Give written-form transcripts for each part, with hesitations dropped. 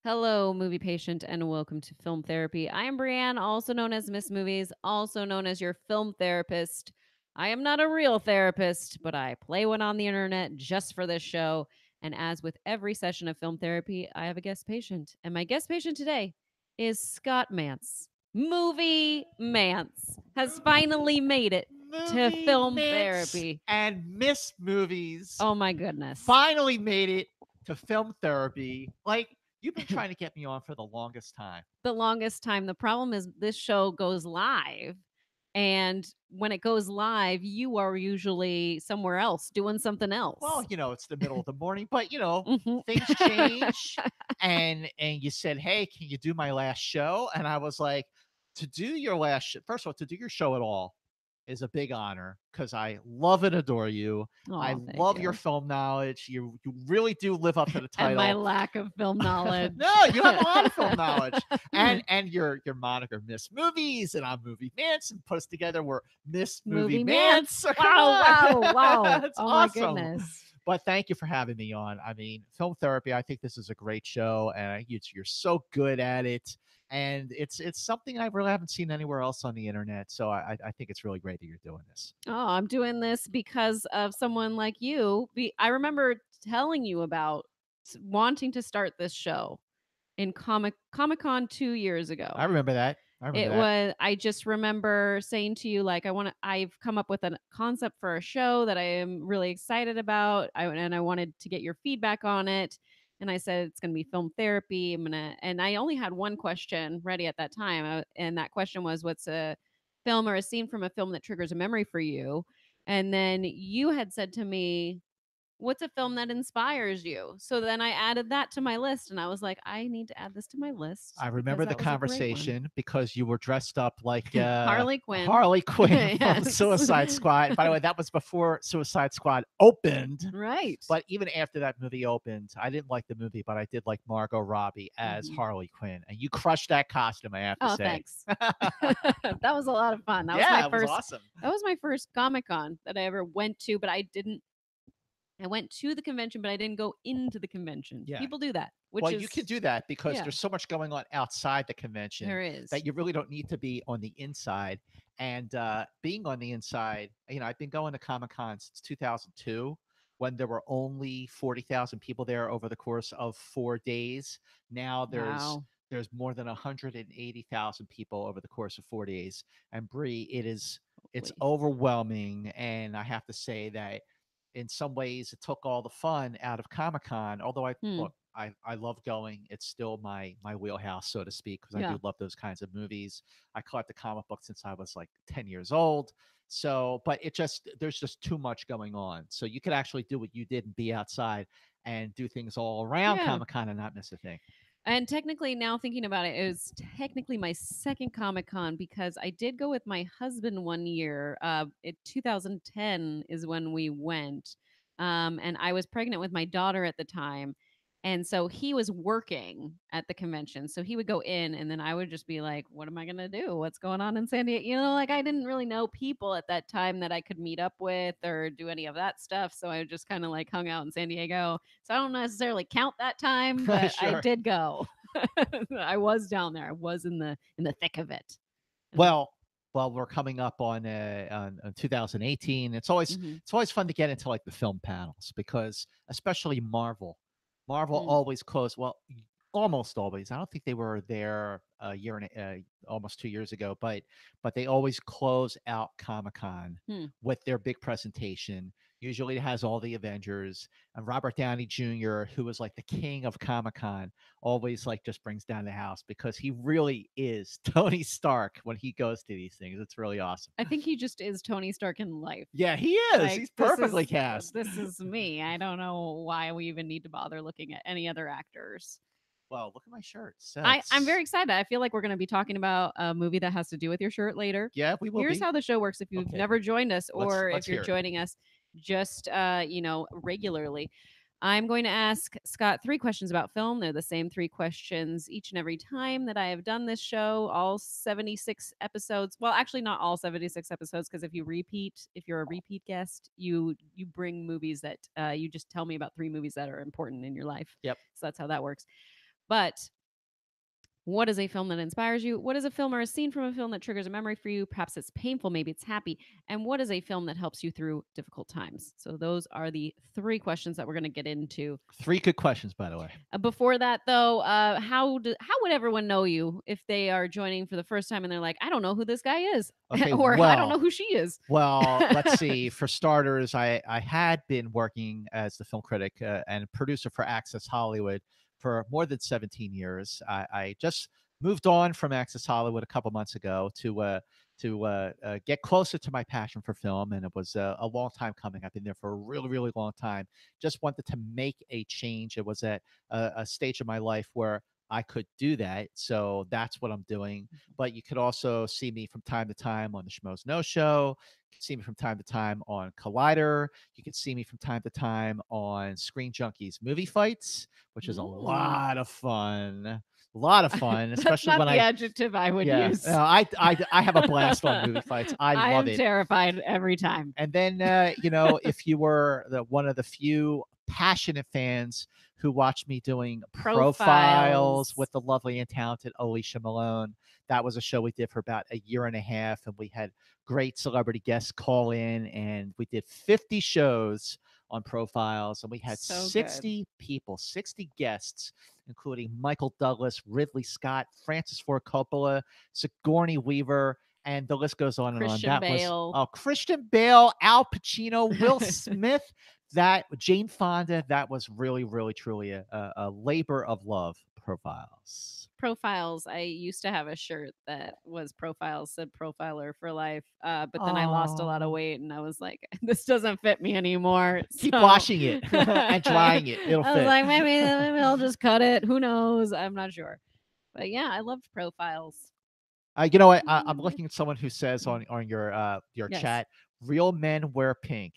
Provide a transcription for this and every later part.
Hello, movie patient, and welcome to Film Therapy. I am Brienne, also known as Miss Movies, also known as your film therapist. I am not a real therapist, but I play one on the internet just for this show. And as with every session of film therapy, I have a guest patient. And my guest patient today is Scott Mantz. Movie Mantz has finally made it to Movie film Mints therapy. and Miss Movies Oh my goodness. finally made it to film therapy. Like, you've been trying to get me on for the longest time. The longest time. The problem is this show goes live. And when it goes live, you are usually somewhere else doing something Well, else. it's the middle of the morning, but Mhm. things change. And you said, "Hey, can you do my last show?" And I was like, "To do your last first of all, to do your show at all is a big honor because I love and adore you. I Oh, thank love your you. film knowledge. You really do live up to the And my title. lack of film knowledge. No, you have a lot of film knowledge, and your moniker Miss Movies, and I'm Movie Mance, and put us together. We're Miss Movie Movie Mance. Mance. So come Wow, on, wow, wow. that's Oh my awesome. goodness. But thank you for having me on. I mean, film therapy. I think this is a great show, and you're so good at it. And it's something I really haven't seen anywhere else on the internet. So I think it's really great that you're doing this. Oh, I'm doing this because of someone like you. I remember telling you about wanting to start this show in Comic Con 2 years I ago. remember that. I remember It that. was I just remember saying to you, like, I've come up with a concept for a show that I am really excited about. And I wanted to get your feedback on it. And I said it's gonna be film therapy. And I only had one question ready at that time. And that question was, what's a film or a scene from a film that triggers a memory for you? And then you had said to me, what's a film that inspires you? So then I added that to my list and I was like, I need to add this to my list I because remember the that was a great one. conversation because you were dressed up like Harley Quinn. Harley Quinn from Yes. Suicide Squad. By the way, that was before Suicide Squad opened. Right. But even after that movie opened, I didn't like the movie, but I did like Margot Robbie as Mhm. Harley Quinn. And you crushed that costume, I have to Oh, say. thanks. That was a lot of fun. Yeah, it was awesome. That was my first Comic-Con that I ever went to, but I went to the convention, but I didn't go into the convention. Yeah. People do that, which Well, you can is do that because yeah, there's so much going on outside the convention there is. that you really don't need to be on the inside. And being on the inside, I've been going to Comic Con since 2002 when there were only 40,000 people there over the course of 4 days. Now Wow. there's more than 180,000 people over the course of 4 days. And Bree, it's Holy. overwhelming. And I have to say that in some ways it took all the fun out of Comic Con. Although Hmm. I love going. It's still my wheelhouse, so to speak, because I Yeah. do love those kinds of movies. I collected comic books since I was like 10 years old. So, but there's just too much going on. So you could actually do what you did and be outside and do things all around Yeah. Comic Con and not miss a thing. And technically, now thinking about it, it was technically my second Comic Con because I did go with my husband one year. 2010 is when we went. And I was pregnant with my daughter at the time. And so he was working at the convention. So he would go in, and then I would just be like, what am I going to do? What's going on in San Diego? Like I didn't really know people at that time that I could meet up with or do any of that stuff. So I just kind of like hung out in San Diego. So I don't necessarily count that time, but I Sure. did go. I was down there. I was in the thick of it. And Well, we're coming up on 2018. mhm, It's always fun to get into like the film panels because especially Marvel. Marvel mm, always close. Well, almost always. I don't think they were there a year and almost 2 years ago, but they always close out Comic Con hmm. with their big presentation. Usually, it has all the Avengers and Robert Downey Jr., who was like the king of Comic Con, always like just brings down the house because he really is Tony Stark when he goes to these things. It's really awesome. I think he just is Tony Stark in life. Yeah, he is. Like He's perfectly cast. this is me. I don't know why we even need to bother looking at any other actors. Well, look at my shirt. So I'm it's very excited. I feel like we're going to be talking about a movie that has to do with your shirt later. yeah, we will Here's be. how the show works if you've Okay, never joined us or let's if you're hear it. joining us just regularly. I'm going to ask Scott 3 questions about film. They're the same 3 questions each and every time that I have done this show, all 76 episodes. Well, actually not all 76 episodes because if you're a repeat guest, you bring movies that you just tell me about 3 movies that are important in your life. Yep. So that's how that works. But what is a film that inspires you? What is a film or a scene from a film that triggers a memory for you? Perhaps it's painful, maybe it's happy. And what is a film that helps you through difficult times? So those are the three questions that we're going to get into. Three good questions, by the way. Before that, though, how would everyone know you if they are joining for the first time and they're like, I don't know who this guy is, Okay, or I don't know well, who she is? let's see. For starters, I had been working as the film critic and producer for Access Hollywood for more than 17 years. I just moved on from Access Hollywood a couple months ago to get closer to my passion for film, and it was a long time coming. I've been there for a really, really long time. Just wanted to make a change. It was at a stage of my life where I could do that, so that's what I'm doing. But you could also see me from time to time on the Schmoes No Show. You can see me from time to time on Collider. You can see me from time to time on Screen Junkies Movie Fights, which is a Mm. lot of fun. A lot of fun, That's especially not when the I adjective I would yeah, use. I have a blast on movie fights. I I love am it. terrified every time. And then, if you were one of the few passionate fans who watched me doing profiles Profiles. with the lovely and talented Alicia Malone, that was a show we did for about a year and a half, and we had great celebrity guests call in, and we did 50 shows on profiles, and we had So good. 60 people, 60 guests, including Michael Douglas, Ridley Scott, Francis Ford Coppola, Sigourney Weaver, and the list goes on and on. Christian That was Bale. Christian Bale, Al Pacino, Will Smith, that Jane Fonda. That was really, really, truly a labor of love. Profiles. Profiles. I used to have a shirt that was profiles, said profiler for life. But then I lost a lot of Oh, weight and I was like, this doesn't fit me anymore. keep So washing it and I drying it. It'll was fit. like, maybe I'll just cut it. Who knows? I'm not sure. But yeah, I loved profiles. You know what? I'm Mm, looking at someone who says mm. on your Yes, chat, real men wear pink.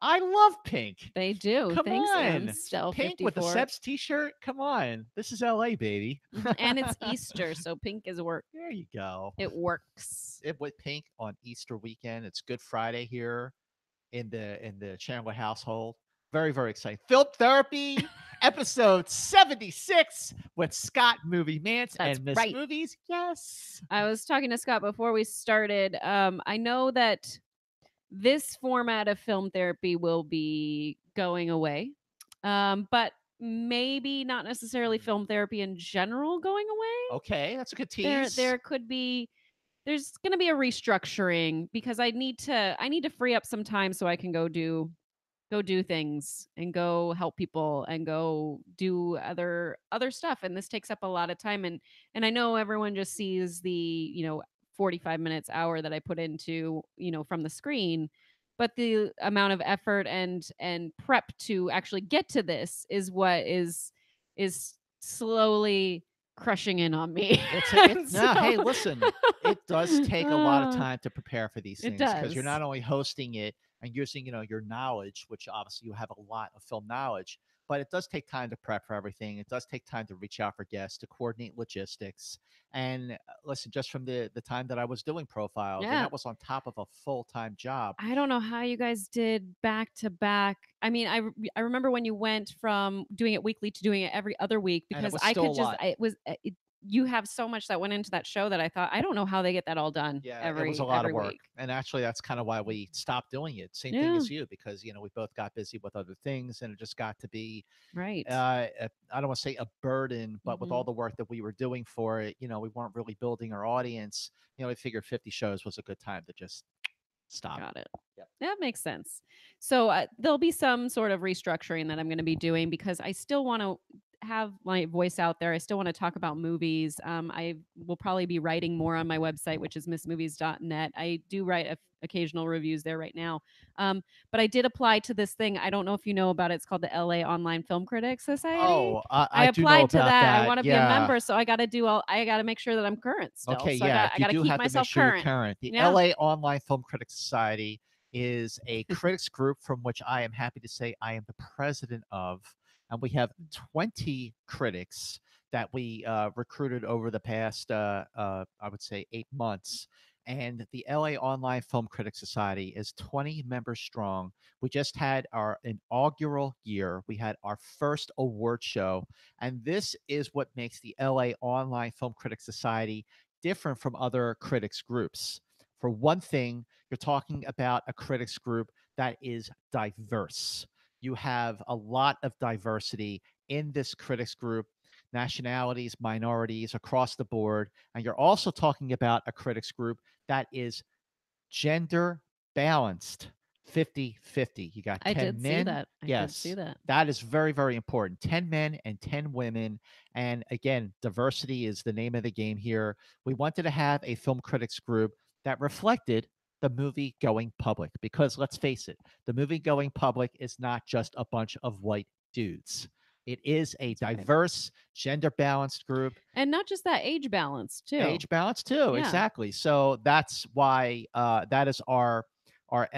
I love pink. they do. Come Thanks, on. Anstel Pink with a 54. Sebs t-shirt. Come on. This is LA, baby. Mhm, and it's Easter, so pink is work. There you go. It works. It with pink on Easter weekend. It's Good Friday here in the Chandler household. Very, very exciting. Film Therapy, episode 76 with Scott Movie Mantz That's and Miss right. Movies. Yes. I was talking to Scott before we started. I know that this format of film therapy will be going away, but maybe not necessarily Mm. film therapy in general going away. Okay, that's a good There, tease. there could be there's going to be a restructuring because I need to free up some time so I can go do things and go help people and go do other stuff, and this takes up a lot of time, and I know everyone just sees the 45 minutes hour that I put into from the screen, but the amount of effort and prep to actually get to this is what is slowly crushing in on me. It And no, so hey, listen, it does take a lot of uh, time to prepare for these it things because you're does. not only hosting it and using, your knowledge, which obviously you have a lot of film knowledge, but it does take time to prep for everything. It does take time to reach out for guests, to coordinate logistics. And listen, just from the time that I was doing profiles, and Yeah. that was on top of a full-time job, I don't know how you guys did back to back. I mean, I remember when you went from doing it weekly to doing it every other week and it because was I still a could just lot. it was you have so much that went into that show that I thought I don't know how they get that all done Yeah, it was a every lot of every work. week. And actually, that's kind of why we stopped doing it. Same thing Yeah, as you, because, we both got busy with other things and it just got to be right. I don't want to say a burden, but with all Mhm. the work that we were doing for it, we weren't really building our audience. We figured 50 shows was a good time to just stop. Got it. Yep. That makes sense. So there'll be some sort of restructuring that I'm going to be doing because I still want to have my voice out there. I still want to talk about movies. I will probably be writing more on my website, which is missmovies.net. I do write occasional reviews there right now. But I did apply to this thing. I don't know if you know about it. It's called the LA Online Film Critics Society. Oh, I I do know applied to about that. I that. want to be a Yeah. member, so I got to make sure that I'm current still. Okay, So I yeah, got I you got to do keep have to make myself sure you're current. current. The Yeah. LA Online Film Critics Society is a critics group from which I am happy to say I am the president of. And we have 20 critics that we recruited over the past, I would say, 8 months. And the LA Online Film Critics Society is 20 members strong. We just had our inaugural year. We had our first award show. And this is what makes the LA Online Film Critics Society different from other critics groups. For one thing, you're talking about a critics group that is diverse. You have a lot of diversity in this critics group, nationalities, minorities across the board. And you're also talking about a critics group that is gender balanced, 50-50. You got I 10 did see men. that. I did see Yes, that. that is very, very important. 10 men and 10 women. And again, diversity is the name of the game here. We wanted to have a film critics group that reflected the movie going public because let's face it, the movie going public is not just a bunch of white dudes. It is a That's right. diverse, gender balanced group. And not just that, age balance too. Age balance too, Yeah. exactly. So that's why that is our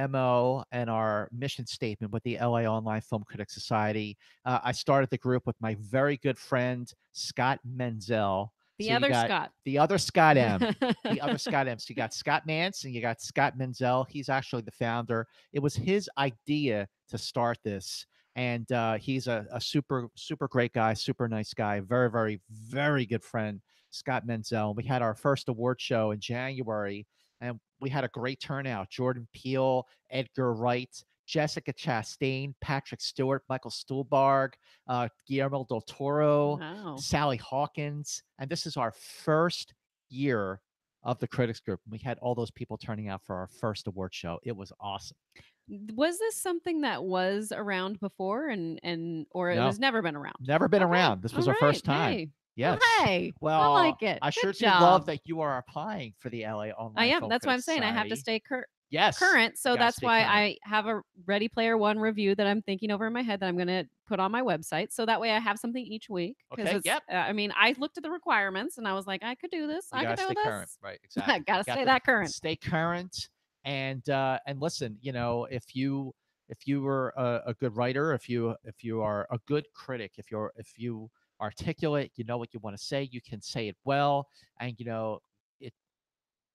MO and our mission statement with the LA Online Film Critics Society. I started the group with my very good friend Scott Menzel. The So you other got Scott. the other Scott M, the other Scott M. So you got Scott Mantz and you got Scott Menzel. He's actually the founder. It was his idea to start this, and he's a super super great guy, super nice guy, very very very good friend, Scott Menzel. We had our first award show in January, and we had a great turnout. Jordan Peele, Edgar Wright, Jessica Chastain, Patrick Stewart, Michael Stuhlbarg, Guillermo del Toro, Wow. Sally Hawkins, and this is our first year of the critics group. We had all those people turning out for our first award show. It was awesome. Was this something that was around before and or it No, was never been around? never been Okay. around. This All was our right. first time. Hey. Well, Yes. hey. I Well, like it. I Good sure do love job. that you are applying for the LA I Online am. Film That's why I'm Critics saying I have to Society. stay Yes, current. you So got to that's stay why current. I have a Ready Player One review that I'm thinking over in my head that I'm going to put on my website. So that way I have something each week because Okay. it's, Yep. I mean, I looked at the requirements and I was like, I could do this. You I got could to do stay current. this. Right. I Exactly. got You to got stay to that current. stay current and listen. You know, if you were a good writer, if you are a good critic, if you articulate, you know what you want to say, you can say it well, and you know it.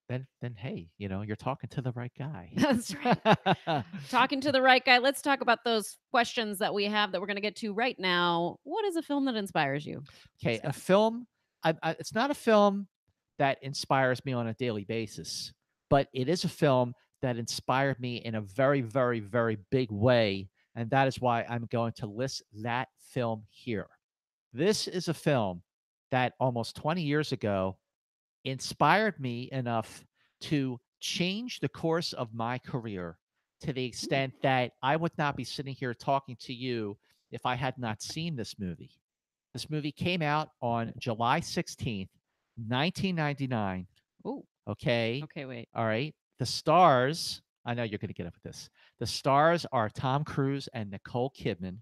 Then hey, you know you're talking to the right guy. That's right. Talking to the right guy. Let's talk about those questions that we have that we're going to get to right now. What is a film that inspires you, Okay, a Scott? film. It's not a film that inspires me on a daily basis, but it is a film that inspired me in a very, very, very big way, and that is why I'm going to list that film here. This is a film that almost 20 years ago inspired me enough to change the course of my career to the Mm, extent that I would not be sitting here talking to you if I had not seen this movie. This movie came out on July 16th, 1999. oh, Okay. okay, wait. All right. The stars, I know you're going to get up with this. The stars are Tom Cruise and Nicole Kidman.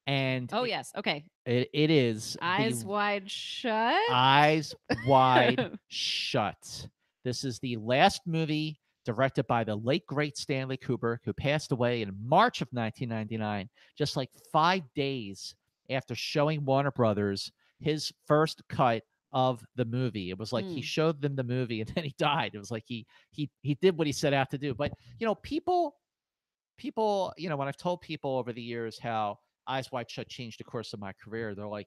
And Oh, yes. Okay. it is the Eyes wide shut. Eyes Wide Shut. This is the last movie directed by the late great Stanley Kubrick, who passed away in March of 1999, just like 5 days after showing Warner Brothers his first cut of the movie. It was like he Mm. showed them the movie and then he died. It was like he did what he set out to do. But you know, people, you know, when I've told people over the years how Eyes Wide Shut changed the course of my career, they're like,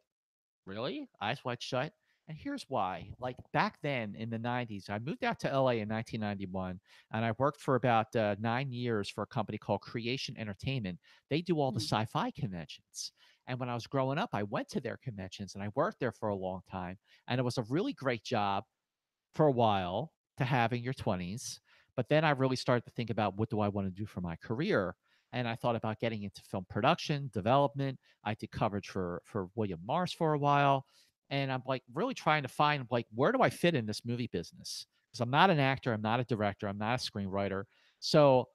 really? Eyes Wide Shut? And here's why. Like back then in the 90s, I moved out to LA in 1991 and I worked for about 9 years for a company called Creation Entertainment. They do all the Mm. sci fi conventions. And when I was growing up, I went to their conventions and I worked there for a long time. And it was a really great job for a while to have in your 20s. But then I really started to think about what do I want to do for my career? And I thought about getting into film production, development. I did coverage for William Morris for a while. And I'm like really trying to find like where do I fit in this movie business? Because I'm not an actor, I'm not a director, I'm not a screenwriter. So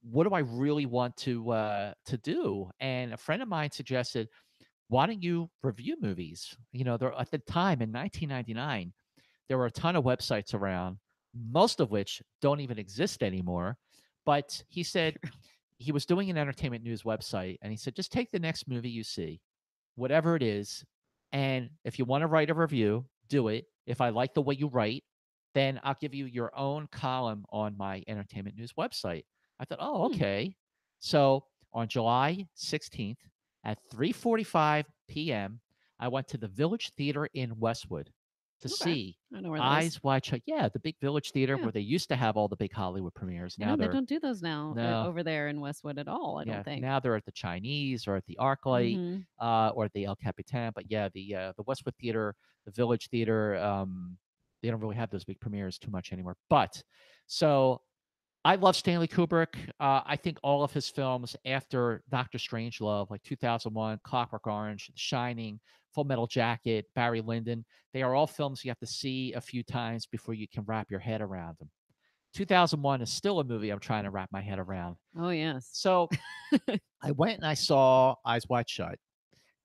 what do I really want to do? And a friend of mine suggested, why don't you review movies? You know, there at the time in 1999, there were a ton of websites around, most of which don't even exist anymore. But he said he was doing an entertainment news website and he said, just take the next movie you see, whatever it is. And if you want to write a review, do it. If I like the way you write, then I'll give you your own column on my entertainment news website. I thought, oh, Hmm. okay. So on July 16th at 3:45 p.m., I went to the Village Theater in Westwood to Okay. see I know where that is. Eyes Wide Shut. Yeah, the big Village Theater Yeah. where they used to have all the big Hollywood premieres. I Now know they they're don't do those now no, over there in Westwood at all, I don't yeah, think. now they're at the Chinese or at the ArcLight Mhm. or at the El Capitan. But yeah, the Westwood Theater, the Village Theater, they don't really have those big premieres too much anymore. But so I love Stanley Kubrick. I think all of his films after Doctor Strangelove, like 2001, Clockwork Orange, The Shining, Full Metal Jacket, Barry Lyndon, they are all films you have to see a few times before you can wrap your head around them. 2001 is still a movie I'm trying to wrap my head around. Oh, yes. So I went and I saw Eyes Wide Shut.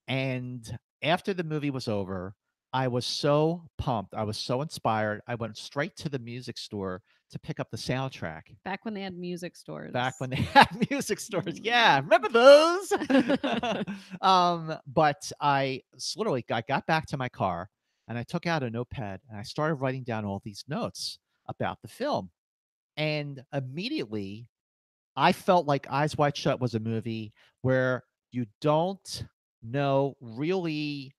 And after the movie was over, I was so pumped. I was so inspired. I went straight to the music store to pick up the soundtrack Back when they had music back stores. when they had music stores. Yeah, Mm. remember those? But literally I got back to my car and I took out a notepad and I started writing down all these notes about the film. And immediately I felt like Eyes Wide Shut was a movie where you don't know really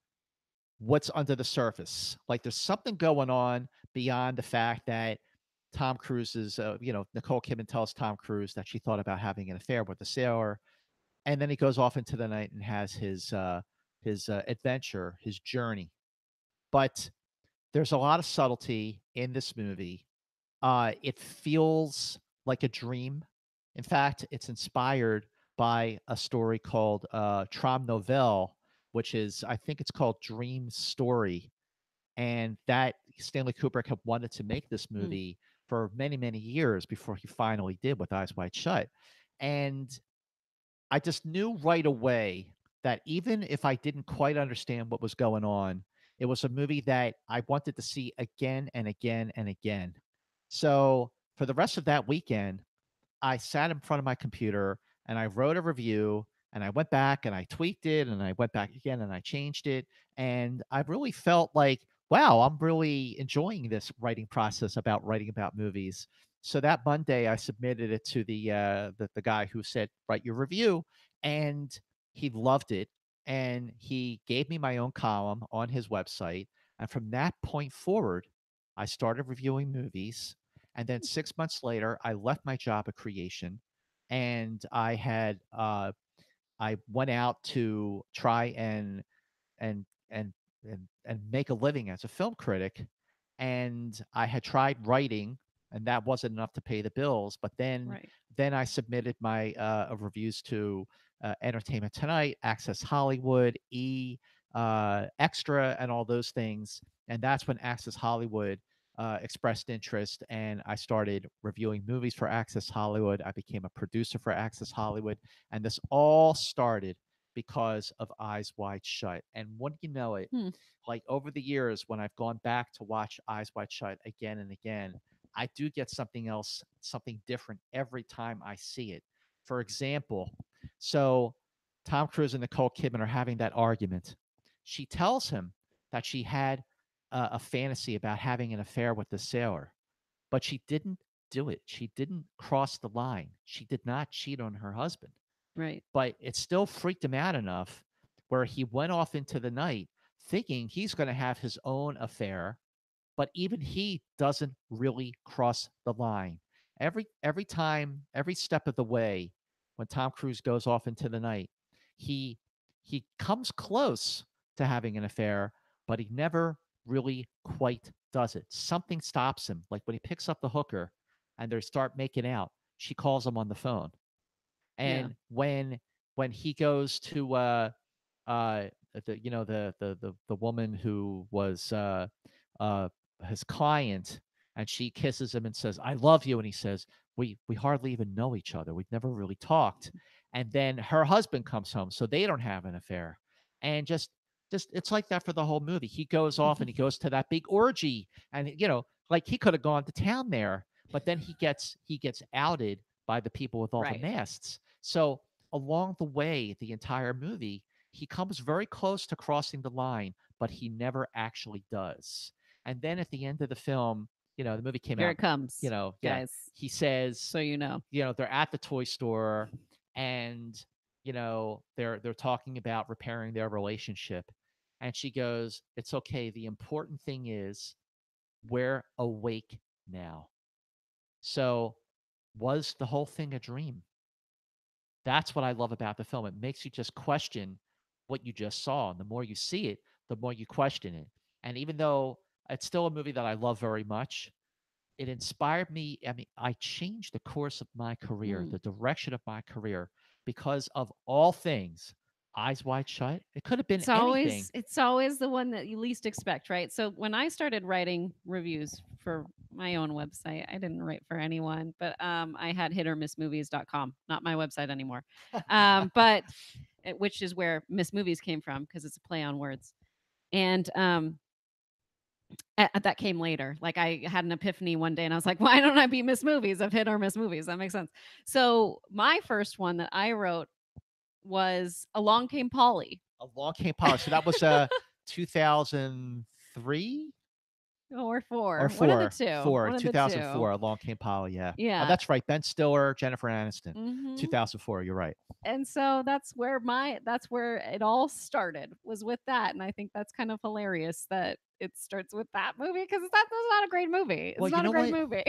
what's under the surface. Like there's something going on beyond the fact that Tom Cruise is, Nicole Kidman tells Tom Cruise that she thought about having an affair with a sailor, and then he goes off into the night and has his adventure, his journey. But there's a lot of subtlety in this movie. It feels like a dream. In fact, it's inspired by a story called Tram Novelle, which is, I think it's called Dream Story. And that Stanley Kubrick had wanted to make this Mm, movie for many, many years before he finally did with Eyes Wide Shut. And I just knew right away that even if I didn't quite understand what was going on, it was a movie that I wanted to see again and again and again. So for the rest of that weekend, I sat in front of my computer and I wrote a review and I went back and I tweaked it and I went back again and I changed it. And I really felt like, wow, I'm really enjoying this writing process about writing about movies. So that Monday, I submitted it to the guy who said, write your review. And he loved it. And he gave me my own column on his website. And from that point forward, I started reviewing movies and then 6 months later, I left my job at Creation, and I went out to try and and and make a living as a film critic. And I had tried writing, and that wasn't enough to pay the bills. But right. then I submitted my reviews to Entertainment Tonight, Access Hollywood, Extra, and all those things. And that's when Access Hollywood expressed interest, and I started reviewing movies for Access Hollywood. I became a producer for Access Hollywood, and this all started because of Eyes Wide Shut. And wouldn't you know it, Hmm. like over the years, when I've gone back to watch Eyes Wide Shut again and again, I do get something else, something different every time I see it. For example, so Tom Cruise and Nicole Kidman are having that argument. She tells him that she had a fantasy about having an affair with the sailor, but she didn't do it. She didn't cross the line. She did not cheat on her husband, Right. but it still freaked him out enough where he went off into the night thinking he's going to have his own affair, but even he doesn't really cross the line. Every time, every step of the way, when Tom Cruise goes off into the night, he he comes close to having an affair, but he never really quite does it. Something stops him. Like when he picks up the hooker and they start making out, she calls him on the phone. Yeah. And when he goes to uh the woman who was uh his client, and she kisses him and says, I love you, and he says, we hardly even know each other, we've never really talked. And then her husband comes home, so they don't have an affair. And just it's like that for the whole movie. He goes off and he goes to that big orgy, and like he could have gone to town there, but then he gets outed by the people with all the Right. masts. So along the way, the entire movie, he comes very close to crossing the line, but he never actually does. And then at the end of the film, The movie came Here out, it comes, yeah. guys. He says, So you know. they're at the toy store, and they're talking about repairing their relationship, and she goes, "It's okay. The important thing is we're awake now." So, was the whole thing a dream? That's what I love about the film. It makes you just question what you just saw. And the more you see it, the more you question it. And even though it's still a movie that I love very much, it inspired me. I mean, I changed the course of my career, Mm. the direction of my career, because of all things. Eyes Wide Shut. It could have been anything. It's always the one that you least expect, right? So when I started writing reviews for my own website, I didn't write for anyone, but I had hitormissmovies.com, not my website anymore. But which is where Miss Movies came from because it's a play on words. And that came later. Like I had an epiphany one day and I was like, why don't I be Miss Movies? I've hit or Miss Movies. That makes sense. So my first one that I wrote was Along Came Polly. Along Came Polly. So that was 2003 Or or 4. One of the four, 2. four, One of the 2. 2004. Along Came Polly. Yeah. Oh, Yeah. that's right. Ben Stiller, Jennifer Aniston. Mhm. 2004. You're right. And so that's where it all started, was with that, and I think that's kind of hilarious that it starts with that movie because that's not a great movie. Well, It's not a great movie.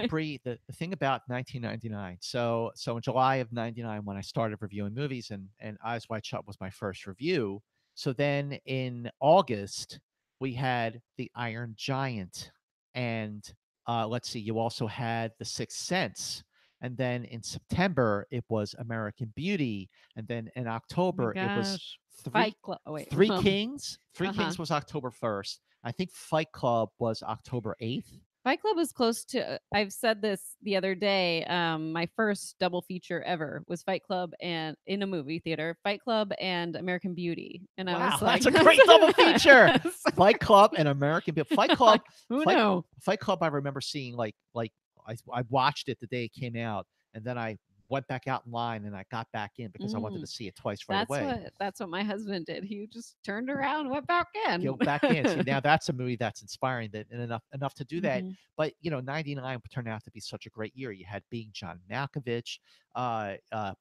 Bree, the thing about 1999. So in July of '99, when I started reviewing movies, and Eyes Wide Shut was my first review. So then in August we had The Iron Giant, and let's see, you also had The Sixth Sense, and then in September it was American Beauty, and then in Oh my October it was gosh. Three Fight Club. Oh, wait. Three Kings. Three Uh-huh. Kings was October 1st. I think Fight Club was October 8th. Fight Club is close to I've said this the other day, my first double feature ever was Fight Club and in a movie theater, Fight Club and American Beauty, and I Wow, was like, that's a great double feature. Fight Club and American Beauty. Like, who Fight knew? Fight Club. I remember seeing I watched it the day it came out, and then I went back out in line and I got back in because I wanted Mm. to see it twice right away. That's what my husband did. He just turned around and went back in. Go back in. See, now that's a movie that's inspiring, that and enough to do that. Mhm, But '99 turned out to be such a great year. You had Being John Malkovich,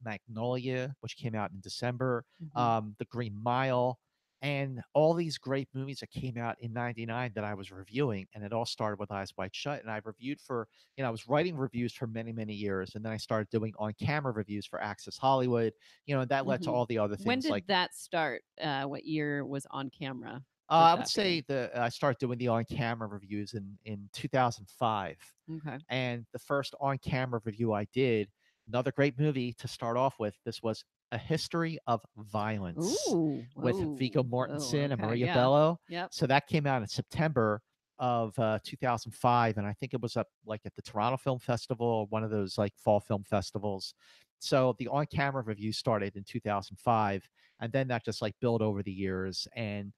Magnolia, which came out in December, mhm, The Green Mile, and all these great movies that came out in '99 that I was reviewing. And it all started with Eyes Wide Shut. And I reviewed for, I was writing reviews for many, many years. And then I started doing on camera reviews for Access Hollywood, and that led to mhm. all the other When things like did that start? What year was On Camera? Did I would that begin? say I started doing the on camera reviews in 2005. Okay. And the first on camera review I did, another great movie to start off with, this was A History of Violence Ooh. with Viggo Oh. Oh, Mortensen and okay. Maria Yeah. Bello. Yep. So that came out in September of 2005, and I think it was up like at the Toronto Film Festival, or one of those like fall film festivals. So the on camera review started in 2005, and then that just like built over the years. And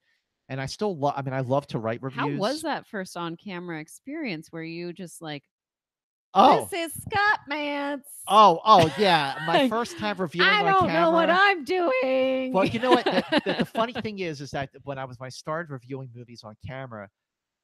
I still love, I mean, I love to write How was reviews. that first on camera experience where you just like, this Oh, is Scott Mantz. oh, yeah. My first time reviewing I on don't know what camera. I'm Well, doing. you know what? The funny thing is that when I started reviewing movies on camera,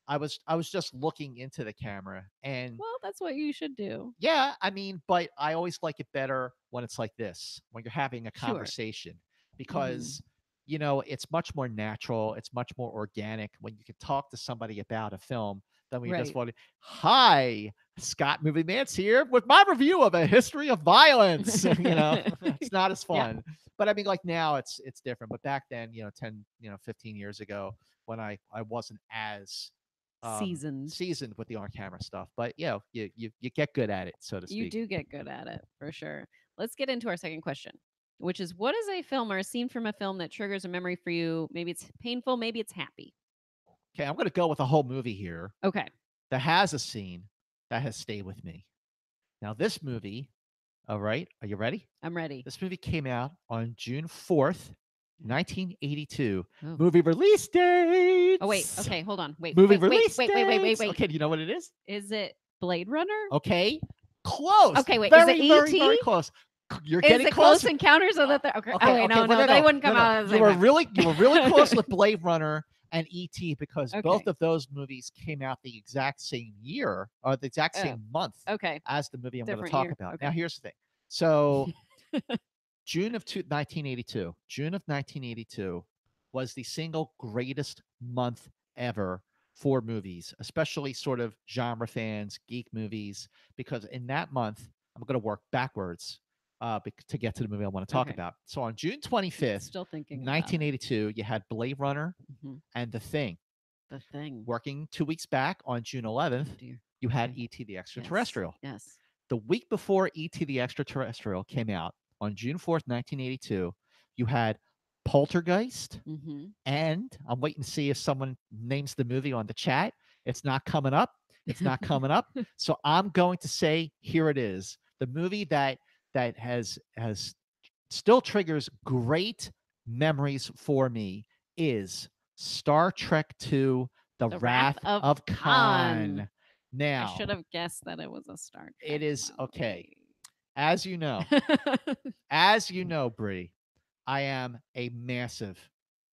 I was just looking into the camera, and Well, that's what you should do. yeah, I mean, but I always like it better when it's like this, when you're having a Sure. conversation, Mhm. because it's much more natural, it's much more organic when you can talk to somebody about a film than when you just Right. want to, hi, Scott Movie Mance here with my review of A History of Violence. It's not as Yeah. fun. But I mean, like now it's different. But back then, 10, 15 years ago, when I wasn't as Seasoned. seasoned with the on camera stuff. But you get good at it, so to You speak. do get good at it for sure. Let's get into our second question, which is what is a film or a scene from a film that triggers a memory for you? Maybe it's painful, maybe it's happy. Okay, I'm gonna go with a whole movie here Okay, that has a scene that has stayed with me. Now, this movie, all right, are you ready? I'm ready. This movie came out on June 4th, 1982. Oh. Movie release Oh wait, dates. okay, hold on. Wait, Movie wait, wait, release wait, wait, wait, wait, dates. wait. Okay, do you know what it is? Is it Blade Runner? Okay, close. Okay, wait. Is it Very, very, very E.T.? close. You're Is getting it close. Close Encounters of the okay? Okay, Oh wait, okay, no, well, no, they wouldn't come out at the You same were time. really, close with Blade Runner. and E.T. because both Okay. of those movies came out the exact same year or the exact Oh, same month okay. as the movie I'm going to Different talk year. about. Now, Okay. here's the thing. So, June of 1982, June of 1982 was the single greatest month ever for movies, especially sort of genre fans, geek movies, because in that month, I'm going to work backwards to get to the movie I want to talk Okay. about. So on June I'm 25th, still thinking about it. 1982, you had Blade Runner Hmm. and The Thing. The Thing. Working 2 weeks back on June 11th, Oh dear. you had Okay. E.T. the Yes. Extraterrestrial. Yes. The week before E.T. the Extraterrestrial came out on June 4th, 1982, you had Poltergeist, Hmm. and I'm waiting to see if someone names the movie on the chat. It's not coming up. It's not coming up. So I'm going to say here it is. The movie that has still triggers great memories for me is Star Trek II: The The Wrath Wrath of of Khan. Khan. I should Now, have guessed that it was a Star it Trek is okay. movie. As you know, as you know, Bree, I am a massive,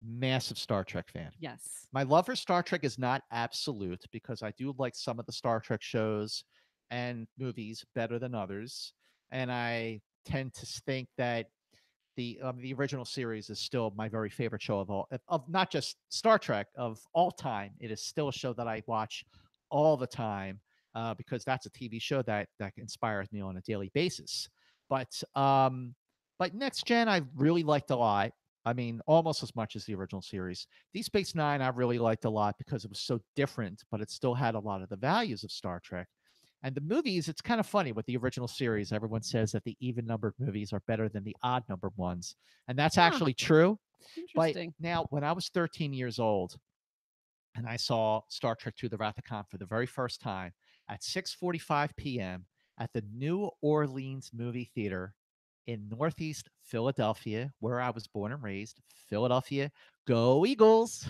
massive Star Trek fan. Yes. My love for Star Trek is not absolute because I do like some of the Star Trek shows and movies better than others. And I tend to think that the original series is still my very favorite show of not just Star Trek of all time. It is still a show that I watch all the time because that's a TV show that inspires me on a daily basis. But but Next Gen I really liked a lot. I mean, almost as much as the original series. Deep Space Nine I really liked a lot because it was so different, but it still had a lot of the values of Star Trek. And the movies, it's kind of funny with the original series. Everyone says that the even numbered movies are better than the odd numbered ones. And that's Huh. actually true. But Interesting. now, when I was 13 years old and I saw Star Trek II: The Wrath of Khan for the very first time at 6:45 p.m. at the New Orleans Movie Theater in Northeast Philadelphia, where I was born and raised, Philadelphia, go Eagles.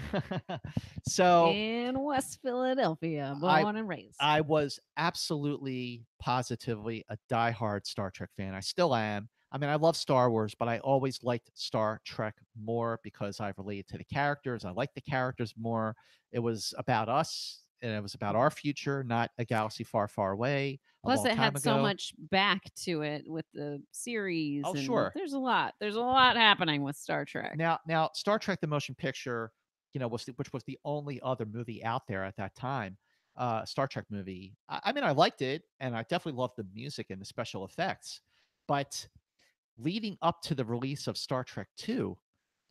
So In West Philadelphia, I born and raised. I was absolutely positively a diehard Star Trek fan. I still am. I mean, I love Star Wars, but I always liked Star Trek more because I related to the characters. I liked the characters more. It was about us and it was about our Mhm. future, not a galaxy far, far away a Plus, long it time had so ago. much back to it with the series, Oh, and sure. there's a lot. There's a lot happening with Star Trek. Now, Star Trek: The Motion Picture, which was the only other movie out there at that time, Star Trek movie. I mean, I liked it, and I definitely loved the music and the special effects. But leading up to the release of Star Trek II,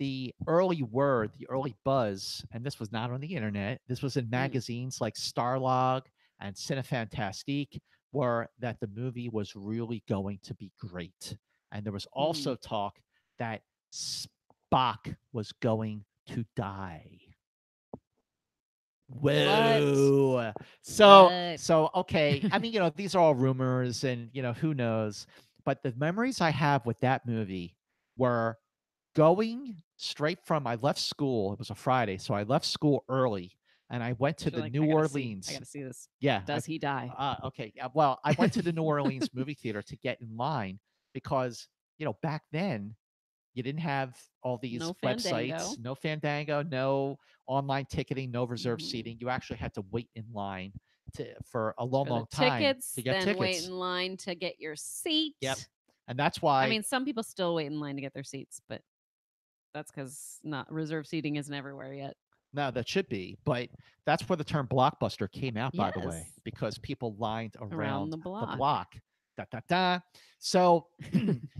the early word, the early buzz, and this was not on the internet. This was in Mm, magazines like Starlog and Cinefantastique, were that the movie was really going to be great. And there was mm. also talk that Spock was going to die. What? Whoa. So What? so okay. I mean, these are all rumors and who knows. But the memories I have with that movie were going straight from I left school. It was a Friday, so I left school early and I went to You're the like, New I Orleans. gotta see this. Yeah, Does he die? okay. Yeah, well, I went to the New Orleans movie theater to get in line because, back then you didn't have all these No websites, Fandango. no Fandango, no online ticketing, no reserved Hmm. seating. You actually had to wait in line for a long, For the long time to tickets, get then wait tickets. in line to get your Yep. seat. And that's I why mean, some people still wait in line to get their seats, but that's because not reserve seating isn't everywhere yet. no, that should be, but that's where the term blockbuster came out, by the way, Yes, because people lined around around the the block. block. Da da da. So,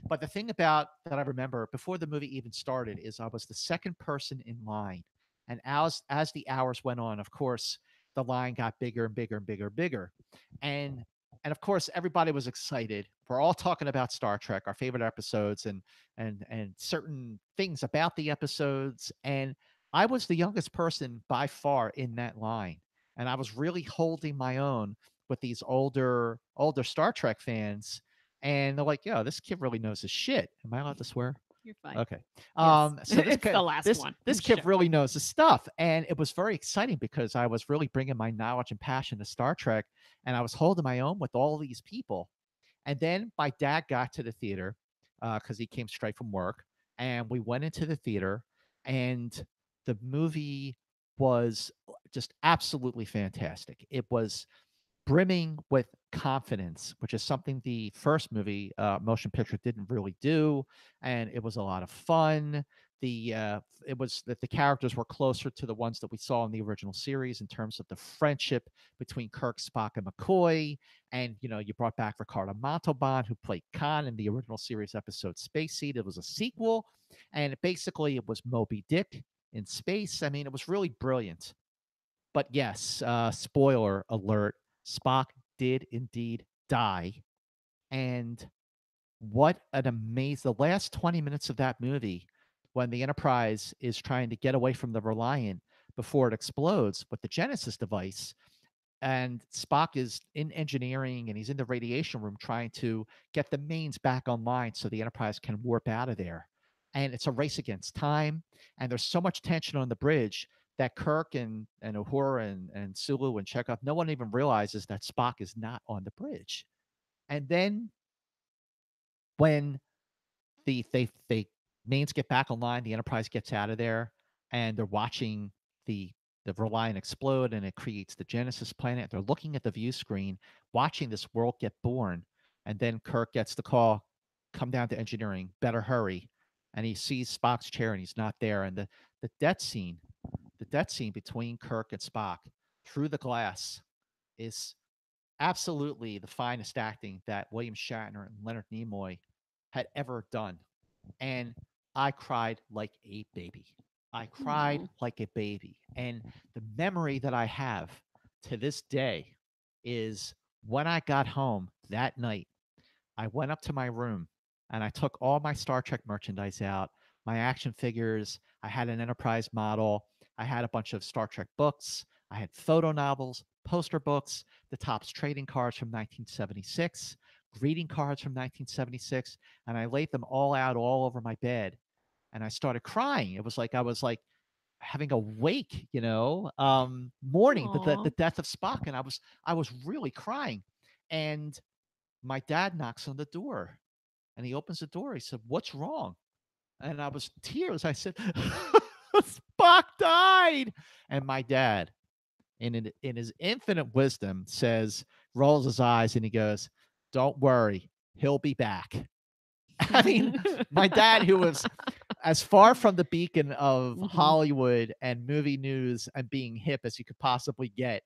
but the thing about that I remember before the movie even started is I was the second person in line, and as the hours went on, of course, the line got bigger and bigger and bigger and bigger, and of course everybody was excited. We're all talking about Star Trek, our favorite episodes, and certain things about the episodes, and I was the youngest person by far in that line, and I was really holding my own with these older Star Trek fans, and they're like, "Yo, this kid really knows his shit." Am I allowed to swear? You're fine. Okay. Yes, So this it's kid, the last this one. this kid Sure. really knows his stuff, and it was very exciting because I was really bringing my knowledge and passion to Star Trek, and I was holding my own with all these people. And then my dad got to the theater because he came straight from work, and we went into the theater, and the movie. was just absolutely fantastic. It was brimming with confidence, which is something the first movie, motion picture, didn't really do, and it was a lot of fun. It was that the characters were closer to the ones that we saw in the original series in terms of the friendship between Kirk, Spock, and McCoy. And you brought back Ricardo Montalban, who played Khan in the original series episode Space Seed. It was a sequel, and basically it was Moby Dick in space. I mean, it was really brilliant. But yes, spoiler alert, Spock did indeed die. And what an amazing, the last 20 minutes of that movie, when the Enterprise is trying to get away from the Reliant before it explodes with the Genesis device, and Spock is in engineering and he's in the radiation room trying to get the mains back online so the Enterprise can warp out of there. And it's a race against time. And there's so much tension on the bridge that Kirk and Uhura and Sulu and Chekhov, no one even realizes that Spock is not on the bridge. And then when they mains get back online, the Enterprise gets out of there, and they're watching the the Reliant explode, and it creates the Genesis planet. They're looking at the view screen, watching this world get born, and then Kirk gets the call, "Come down to engineering, better hurry." And he sees Spock's chair, and he's not there. And the death scene, the death scene between Kirk and Spock through the glass is absolutely the finest acting that William Shatner and Leonard Nimoy had ever done. And I cried like a baby. I cried Aw. like a baby. And the memory that I have to this day is when I got home that night, I went up to my room and I took all my Star Trek merchandise out, my action figures. I had an Enterprise model. I had a bunch of Star Trek books. I had photo novels, poster books, the Topps trading cards from 1976, greeting cards from 1976, and I laid them all out all over my bed. And I started crying. It was like I was like having a wake, mourning the Aw. death of Spock, and I was really crying. And my dad knocks on the door and he opens the door. He said, "What's wrong?" And I was tears. I said, "Spock died." And my dad, in his infinite wisdom, rolls his eyes and he goes, "Don't worry, he'll be back." I mean, my dad, who was as far from the beacon of Mhm. Hollywood and movie news and being hip as you could possibly get,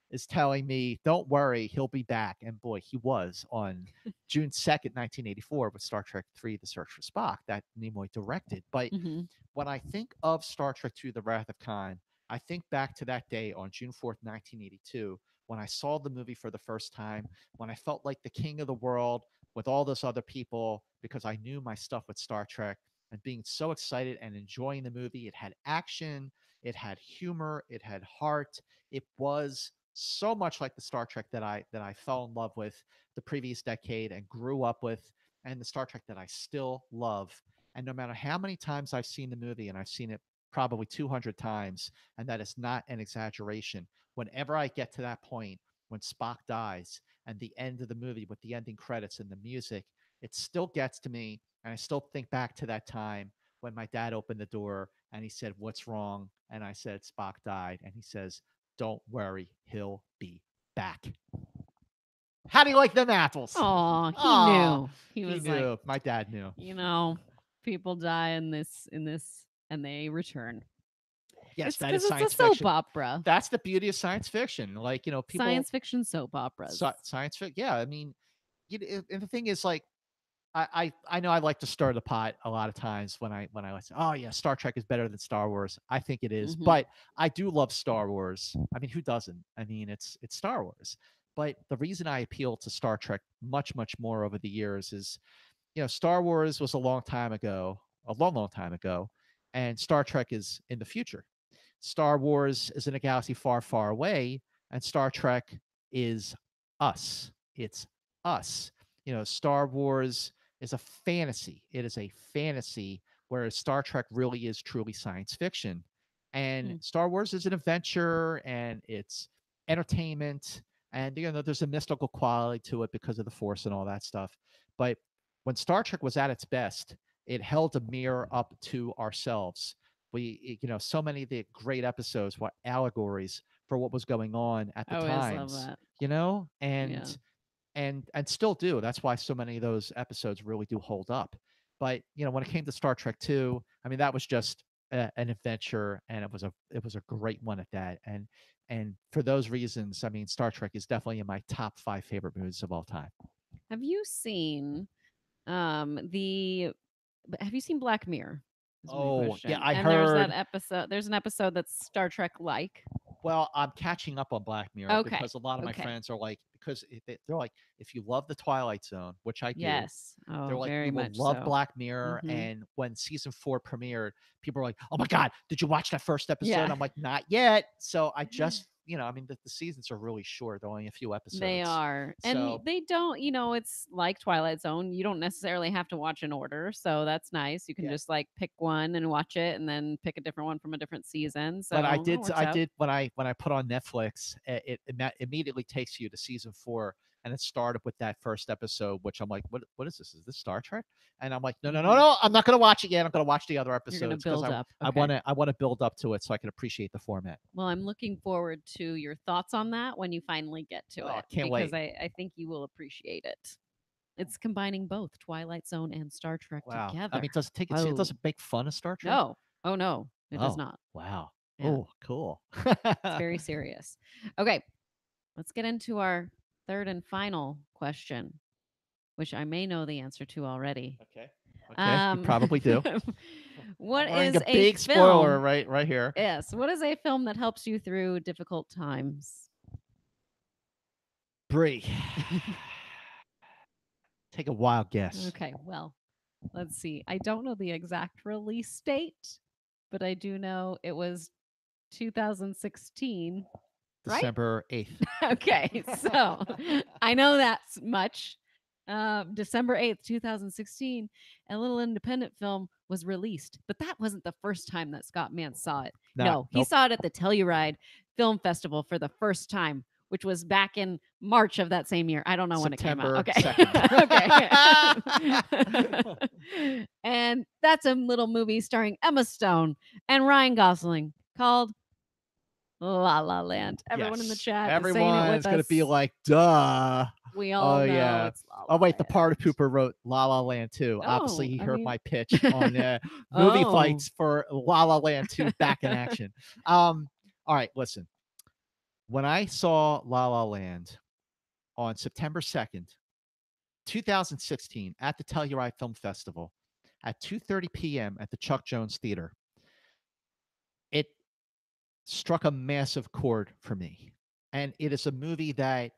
is telling me, "Don't worry, he'll be back." And boy, he was on June 2nd, 1984, with Star Trek III: The Search for Spock, that Nimoy directed. But Mhm. when I think of Star Trek II: The Wrath of Khan, I think back to that day on June 4th, 1982, when I saw the movie for the first time, when I felt like the king of the world with all those other people because I knew my stuff with Star Trek, and being so excited and enjoying the movie. It had action, it had humor, it had heart. It was so much like the Star Trek that I fell in love with the previous decade and grew up with, and the Star Trek that I still love. And no matter how many times I've seen the movie, and I've seen it probably 200 times, and that is not an exaggeration, whenever I get to that point when Spock dies and the end of the movie with the ending credits and the music, it still gets to me. And I still think back to that time when my dad opened the door and he said, "What's wrong?" And I said, "Spock died." And he says, "Don't worry, he'll be back." How do you like them apples? Aw, he Ah, knew. He he was like, knew. My dad knew. you know, people die in this and they return. Yes, It's that is because it's a science soap fiction. opera. That's the beauty of science fiction. Like, people, Science fiction soap operas. science fiction. Yeah, I mean, and the thing is, like, I know I like to stir the pot a lot of times when I say, "Oh yeah, Star Trek is better than Star Wars." I think it is, Mhm. but I do love Star Wars. I mean, who doesn't? I mean, it's Star Wars. But the reason I appeal to Star Trek much more over the years is, Star Wars was a long time ago, a long time ago, and Star Trek is in the future. Star Wars is in a galaxy far away, and Star Trek is us. It's us. Star Wars is a fantasy. It is a fantasy, whereas Star Trek really is truly science fiction. And Mm. Star Wars is an adventure and it's entertainment. And, there's a mystical quality to it because of the Force and all that stuff. But when Star Trek was at its best, it held a mirror up to ourselves. So many of the great episodes were allegories for what was going on at the I always love times, that. you know, Yeah. and still do. That's why so many of those episodes really do hold up. But when it came to Star Trek 2, I mean, that was just an adventure, and it was a great one at that. And for those reasons, I mean, Star Trek is definitely in my top 5 favorite movies of all time. Have you seen the have you seen Black Mirror? Is my Oh, yeah, question. I And there's that heard. episode. There's an episode that's Star Trek like. Well, I'm catching up on Black Mirror Okay. because a lot of my Okay. friends are like, because they're like, if you love the Twilight Zone, which I do, Yes. they're Oh, like, very you will much love so. Black Mirror. Mm-hmm. And when season 4 premiered, people were like, oh my God, did you watch that first episode? Yeah. I'm like, not yet. So I just, I mean, the seasons are really short. They're only a few They episodes. are. And So, they don't, it's like Twilight Zone. You don't necessarily have to watch in order. So that's nice. You can yeah. just like pick one and watch it and then pick a different one from a different season. But I So it did works I out. did when I put on Netflix, immediately takes you to season 4, and it started with that first episode, which I'm like, what is this? Is this Star Trek? And I'm like, no, no, no, Hmm. no, I'm not gonna watch it yet. I'm gonna watch the other You're going to episodes because build I up. I Okay. wanna I wanna build up to it so I can appreciate the format. Well, I'm looking forward to your thoughts on that when you finally get to Oh, I it can't because wait. I think you will appreciate it. It's combining both Twilight Zone and Star Trek Wow. I mean, together. it Oh, doesn't make fun of Star Trek? no. Oh, no, it does Oh, not. wow. Yeah, Oh, cool. it's very serious. Okay, let's get into our third and final question, which I may know the answer to already. Okay. Okay. You Um, probably do. I'm what wearing a is a big spoiler film? right here. Yes, what is a film that helps you through difficult times? Brie. Take a wild guess. Okay, well, let's see. I don't know the exact release date, but I do know it was 2016, right? December 8th. Okay, so I know that's much. December 8th, 2016, a little independent film was released, but that wasn't the first time that Scott Mantz saw it. Not No, he nope. saw it at the Telluride Film Festival for the first time, which was back in March of that same year. I don't know when it came out. September Okay. 2nd. Okay. And that's a little movie starring Emma Stone and Ryan Gosling called La La Land. Everyone in the Yes. chat is saying it with Everyone's gonna be us. like, duh. We all Oh know yeah. it's La Oh La wait, the party Land. pooper wrote La La Land too. Obviously Oh, he I heard mean, my pitch on movie oh, fights for La La Land 2 back in action. All right, listen. When I saw La La Land on September 2nd, 2016 at the Telluride Film Festival at 2:30 p.m. at the Chuck Jones Theater, it struck a massive chord for me. And it is a movie that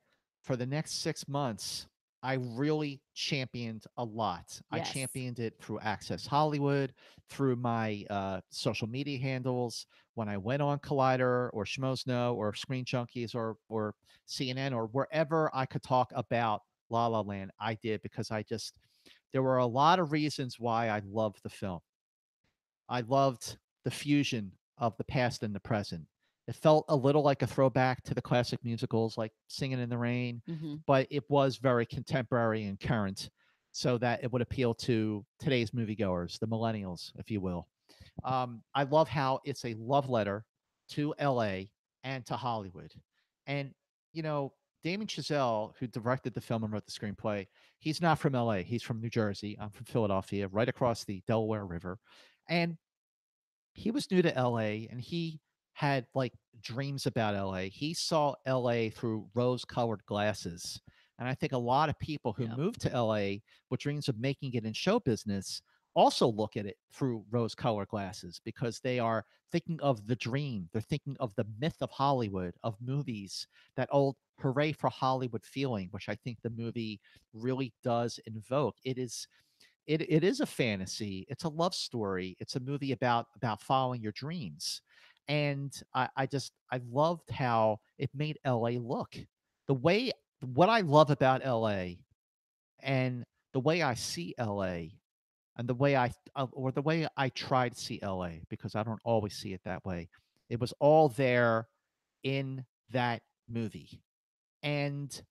for the next 6 months, I really championed a lot. I yes. championed it through Access Hollywood, through my social media handles, when I went on Collider or Schmoes Know or Screen Junkies or CNN or wherever I could talk about La La Land, I did because there were a lot of reasons why I loved the film. I loved the fusion of the past and the present. It felt a little like a throwback to the classic musicals like Singing in the Rain, Hmm. but it was very contemporary and current so that it would appeal to today's moviegoers, the millennials, if you will. I love how it's a love letter to LA and to Hollywood. And, you know, Damien Chazelle, who directed the film and wrote the screenplay, he's not from LA. He's from New Jersey. I'm from Philadelphia, right across the Delaware River. And he was new to LA and he had like dreams about LA. He saw LA through rose colored glasses. And I think a lot of people who Yeah. move to LA with dreams of making it in show business also look at it through rose colored glasses because they are thinking of the dream. They're thinking of the myth of Hollywood, of movies, that old hooray for Hollywood feeling, which I think the movie really does invoke. It is a fantasy. It's a love story. It's a movie about following your dreams. And I loved how it made LA look. The way What I love about LA and the way I see LA and the way I try to see LA because I don't always see it that way. It was all there in that movie. And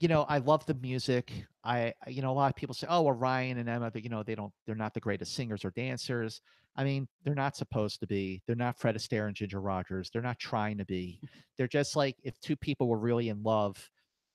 I love the music. A lot of people say, "Oh, well, Ryan and Emma, they're not the greatest singers or dancers." I mean, they're not supposed to be. They're not Fred Astaire and Ginger Rogers. They're not trying to be. They're just like if two people were really in love,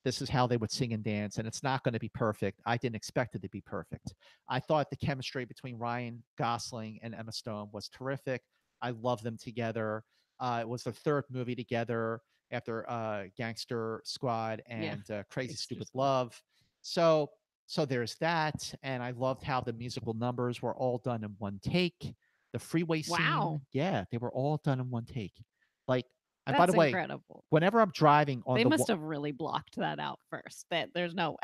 this is how they would sing and dance, and it's not going to be perfect. I didn't expect it to be perfect. I thought the chemistry between Ryan Gosling and Emma Stone was terrific. I love them together. It was their third movie together after Gangster Squad Yeah. and Crazy Gangster Stupid Squad. Love. So so there's that, and I loved how the musical numbers were all done in one take. The freeway Wow. scene, yeah, they were all done in one take. Like, and by the That's way, incredible. whenever I'm driving on They the must have really blocked that out first. That there's no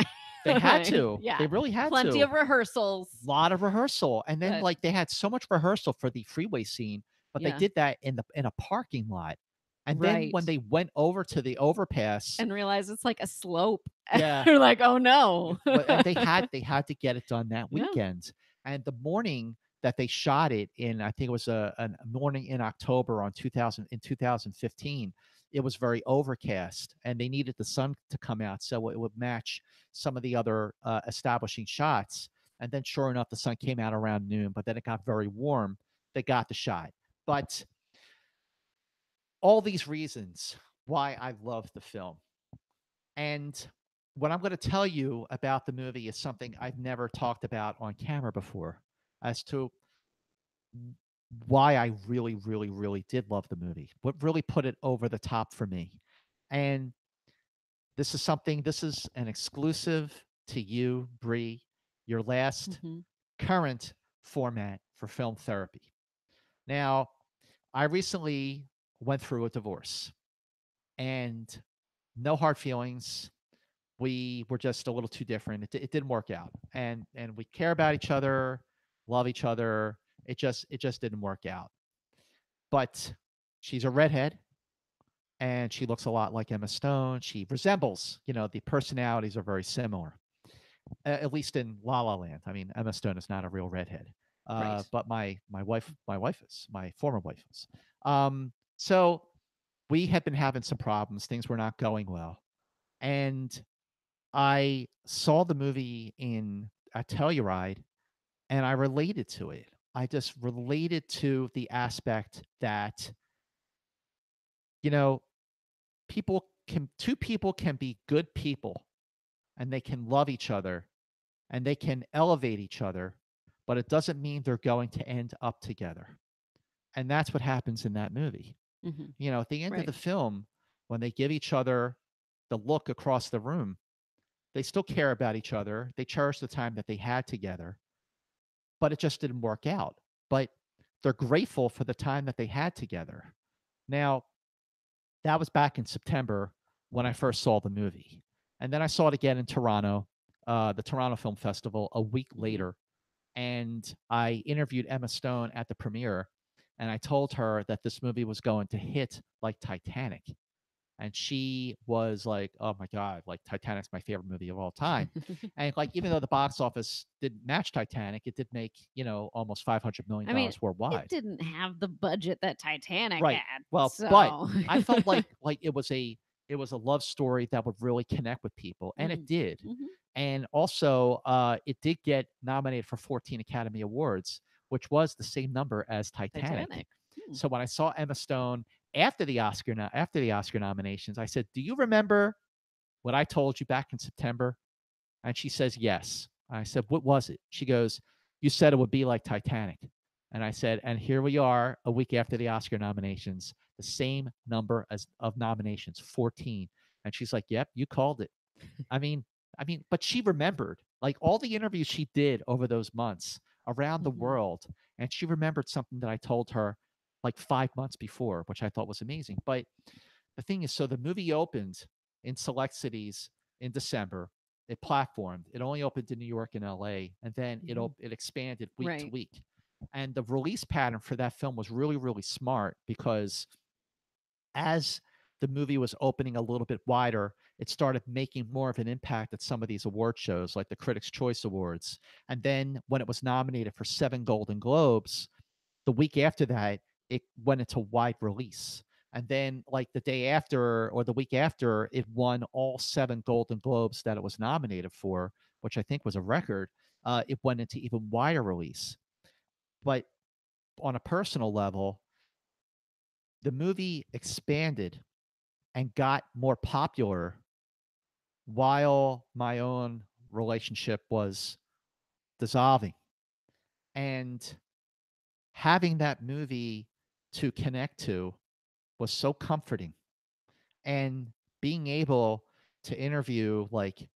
they had way. to. Yeah. They really had Plenty to. of rehearsals, Lot of rehearsal, and then, but like, they had so much rehearsal for the freeway scene, but they yeah. did that in a parking lot, and then Right. when they went over to the overpass, And realize it's like a slope. yeah, You're like, "Oh, no." well, and they had to get it done that Yeah. weekend, and the morning that they shot it in, I think it was a morning in October on 2015, it was very overcast, and they needed the sun to come out so it would match some of the other, establishing shots, and then sure enough, the sun came out around noon, but then it got very warm. They got the shot. But all these reasons why I love the film. And what I'm going to tell you about the movie is something I've never talked about on camera before as to why I really, really, really did love the movie. What really put it over the top for me. And this is an exclusive to you, Bree, your last Mhm. current format for film therapy. Now, I recently went through a divorce and no hard feelings. We were just a little too different. It didn't work out, and we care about each other, love each other. It just didn't work out. But she's a redhead, and she looks a lot like Emma Stone. She resembles, the personalities are very similar, at least in La La Land. I mean, Emma Stone is not a real redhead, Right. but my wife is my former wife is. So we had been having some problems. Things were not going well, and I saw the movie in a Telluride, and I related to it. I just related to the aspect that, you know, two people can be good people and they can love each other and they can elevate each other, but it doesn't mean they're going to end up together. And that's what happens in that movie. Mhm. At the end of Right. the film, when they give each other the look across the room, they still care about each other. They cherish the time that they had together, but it just didn't work out. But they're grateful for the time that they had together. Now, that was back in September when I first saw the movie. And then I saw it again in Toronto, the Toronto Film Festival, a week Mhm. later. And I interviewed Emma Stone at the premiere. And I told her that this movie was going to hit like Titanic. And she was like, "Oh my god, like Titanic's my favorite movie of all time." And like even though the box office didn't match Titanic, it did make, almost 500 million I mean, dollars it worldwide. didn't have the budget that Titanic Right. had, Well, but so I felt like it was a love story that would really connect with people, and it Mm. did. Mhm. And also, it did get nominated for 14 Academy Awards, which was the same number as Titanic. Titanic. Hmm. So when I saw Emma Stone after the Oscar nominations, I said, "Do you remember what I told you back in September?" And she says, "Yes." I said, "What was it?" She goes, "You said it would be like Titanic." And I said, "And here we are a week after the Oscar nominations, the same number as of nominations, 14." And she's like, "Yep, you called it." I mean but she remembered, like, all the interviews she did over those months around the Mhm. world, and she remembered something that I told her, like, 5 months before, which I thought was amazing. But the thing is, so the movie opened in select cities in December. It platformed. It only opened in New York and LA, and then Mhm. it expanded week to Right. week. And the release pattern for that film was really, really smart because as the movie was opening a little bit wider, it started making more of an impact at some of these award shows, like the Critics' Choice Awards. And then when it was nominated for 7 Golden Globes, the week after that, it went into wide release. And then, like the day after or the week after, it won all 7 Golden Globes that it was nominated for, which I think was a record. It went into even wider release. But on a personal level, the movie expanded and got more popular while my own relationship was dissolving. And having that movie to connect to was so comforting. And being able to interview like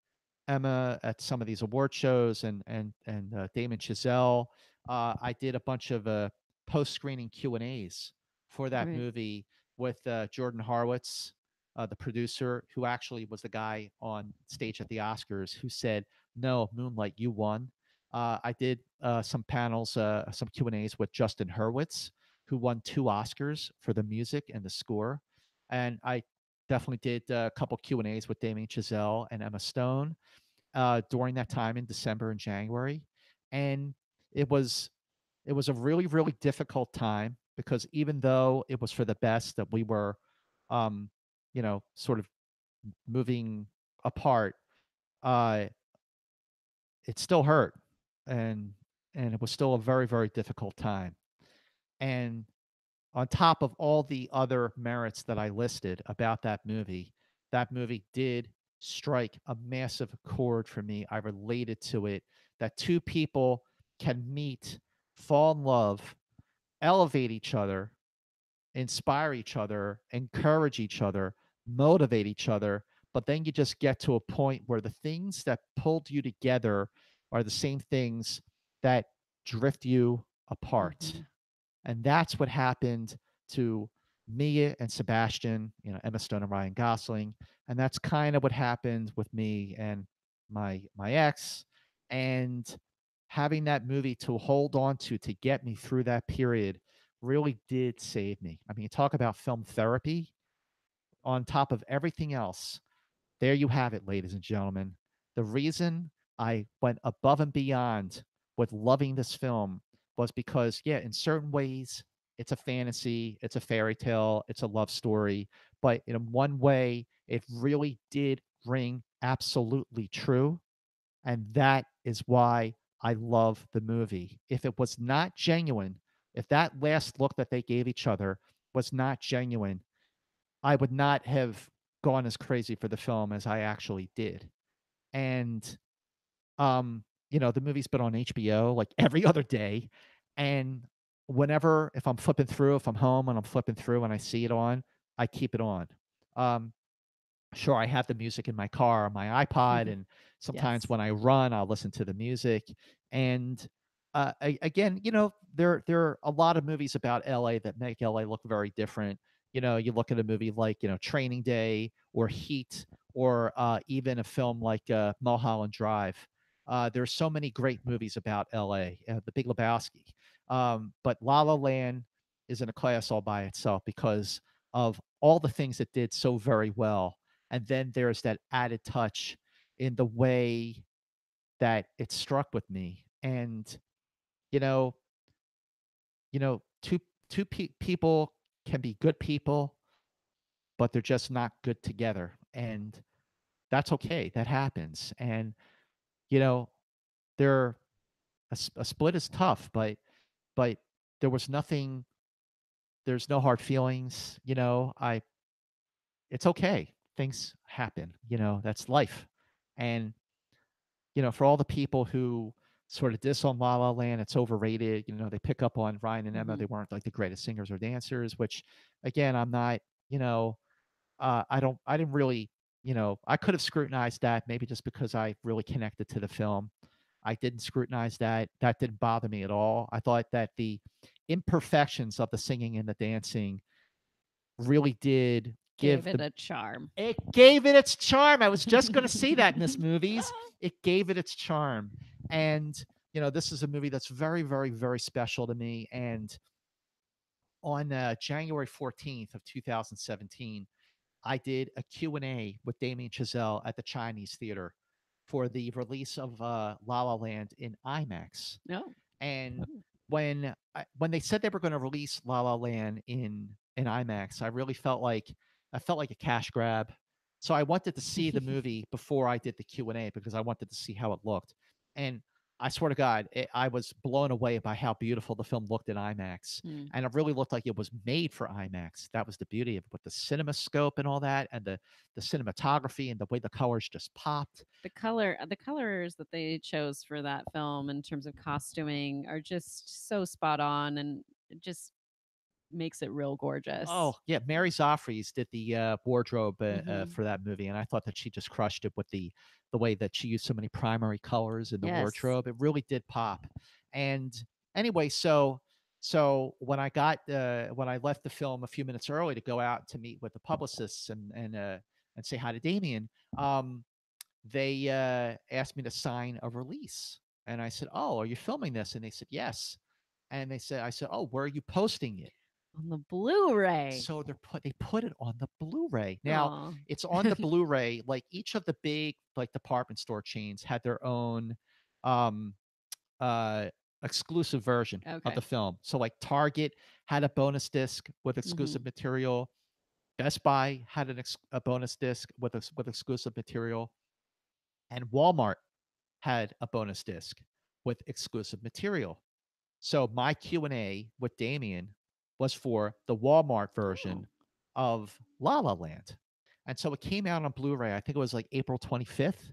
Emma at some of these award shows and Damon Chazelle. I did a bunch of post screening Q and A's for that Right. movie with Jordan Harwitz, the producer, who actually was the guy on stage at the Oscars who said, "No, Moonlight, you won." I did some panels, some Q and A's with Justin Hurwitz, who won 2 Oscars for the music and the score, and I definitely did a couple Q and A's with Damien Chazelle and Emma Stone during that time in December and January, and it was it was a really really difficult time because even though it was for the best that we were, um, sort of moving apart, uh, it still hurt, and and it was still a very very difficult time, and on top of all the other merits that I listed about that movie did strike a massive chord for me. I related to it that two people can meet, fall in love, elevate each other, inspire each other, encourage each other, motivate each other. But then you just get to a point where the things that pulled you together are the same things that drift you apart. Mhm. And that's what happened to Mia and Sebastian, Emma Stone and Ryan Gosling. And that's kind of what happened with me and my ex. And having that movie to hold on to get me through that period really did save me. I mean, talk about film therapy on top of everything else. There you have it, ladies and gentlemen. The reason I went above and beyond with loving this film was because, yeah, in certain ways, it's a fantasy, it's a fairy tale, it's a love story. But in one way, it really did ring absolutely true. And that is why I love the movie. If it was not genuine, if that last look that they gave each other was not genuine, I would not have gone as crazy for the film as I actually did. And the movie's been on HBO like every other day. And whenever if I'm flipping through, if I'm home and I'm flipping through and I see it on, I keep it on. Um, Sure, I have the music in my car on my iPod, and sometimes Yes. when I run, I'll listen to the music. And again, there are a lot of movies about LA that make LA look very different. You look at a movie like Training Day or Heat, or even a film like Mulholland Drive. There's so many great movies about LA, The Big Lebowski. But La La Land is in a class all by itself because of all the things it did so very well, and then there's that added touch in the way that it struck with me. And, you know, people can be good people, but they're just not good together. And that's okay. That happens. And, you know, there a split is tough, but there was nothing, there's no hard feelings, I it's okay. Things happen, that's life. And for all the people who sort of diss on La La Land, it's overrated. They pick up on Ryan and Emma. Mhm. They weren't like the greatest singers or dancers, which again, I'm not, I didn't really, I could have scrutinized that maybe just because I really connected to the film. I didn't scrutinize that. That didn't bother me at all. I thought that the imperfections of the singing and the dancing really did Gave give it the a charm. it gave it its charm. I was just going to say that in this movies, it gave it its charm. And this is a movie that's very, very, very special to me. And on January 14th of 2017, I did a Q&A with Damien Chazelle at the Chinese Theater for the release of La La Land in IMAX. No. And Oh. when they said they were going to release La La Land in IMAX, I felt like a cash grab. So I wanted to see the movie before I did the Q&A because I wanted to see how it looked. And I swear to God, I was blown away by how beautiful the film looked in IMAX, Mm. and it really looked like it was made for IMAX. That was the beauty of it, with the CinemaScope and all that, and the cinematography and the way the colors just popped. The colors that they chose for that film in terms of costuming are just so spot on, and it just makes it real Oh, gorgeous. yeah, Mary Zophres did the, wardrobe, Mhm. for that movie, and I thought that she just crushed it with the way that she used so many primary colors in the Yes. wardrobe. It really did pop. And anyway, so when I left the film a few minutes early to go out to meet with the publicists and say hi to Damien, they, asked me to sign a release, and I said, "Oh, are you filming this?" And they said, "Yes." And I said, "Oh, where are you posting it?" On the Blu-ray. So they put it on the Blu-ray. Now, Aw. it's on the Blu-ray, like, each of the big, like, department store chains had their own, um, uh, exclusive version of Okay. the film. So, like, Target had a bonus disc with exclusive Mhm. material. Best Buy had a bonus disc with exclusive material, and Walmart had a bonus disc with exclusive material. So my Q&A with Damien was for the Walmart Oh. version of La La Land. And so it came out on Blu-ray, I think it was like April 25th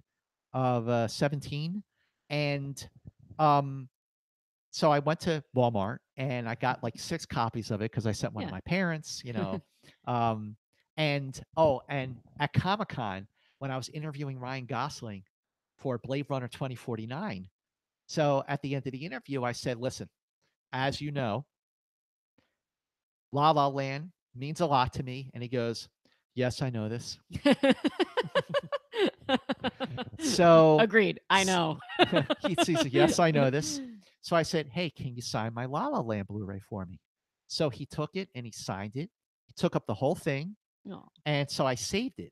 of 17. And um, so I went to Walmart and I got like 6 copies of it because I sent one to Yeah. my parents, you know. Um, and at Comic-Con, when I was interviewing Ryan Gosling for Blade Runner 2049, so at the end of the interview, I said, listen, as you know, La La Land means a lot to me. And he goes, yes, I know this. So Agreed. I s- know. he said, yes, I know this. So I said, hey, can you sign my La La Land Blu-ray for me? So he took it and he signed it. He took up the whole thing. Aw. And so I saved it.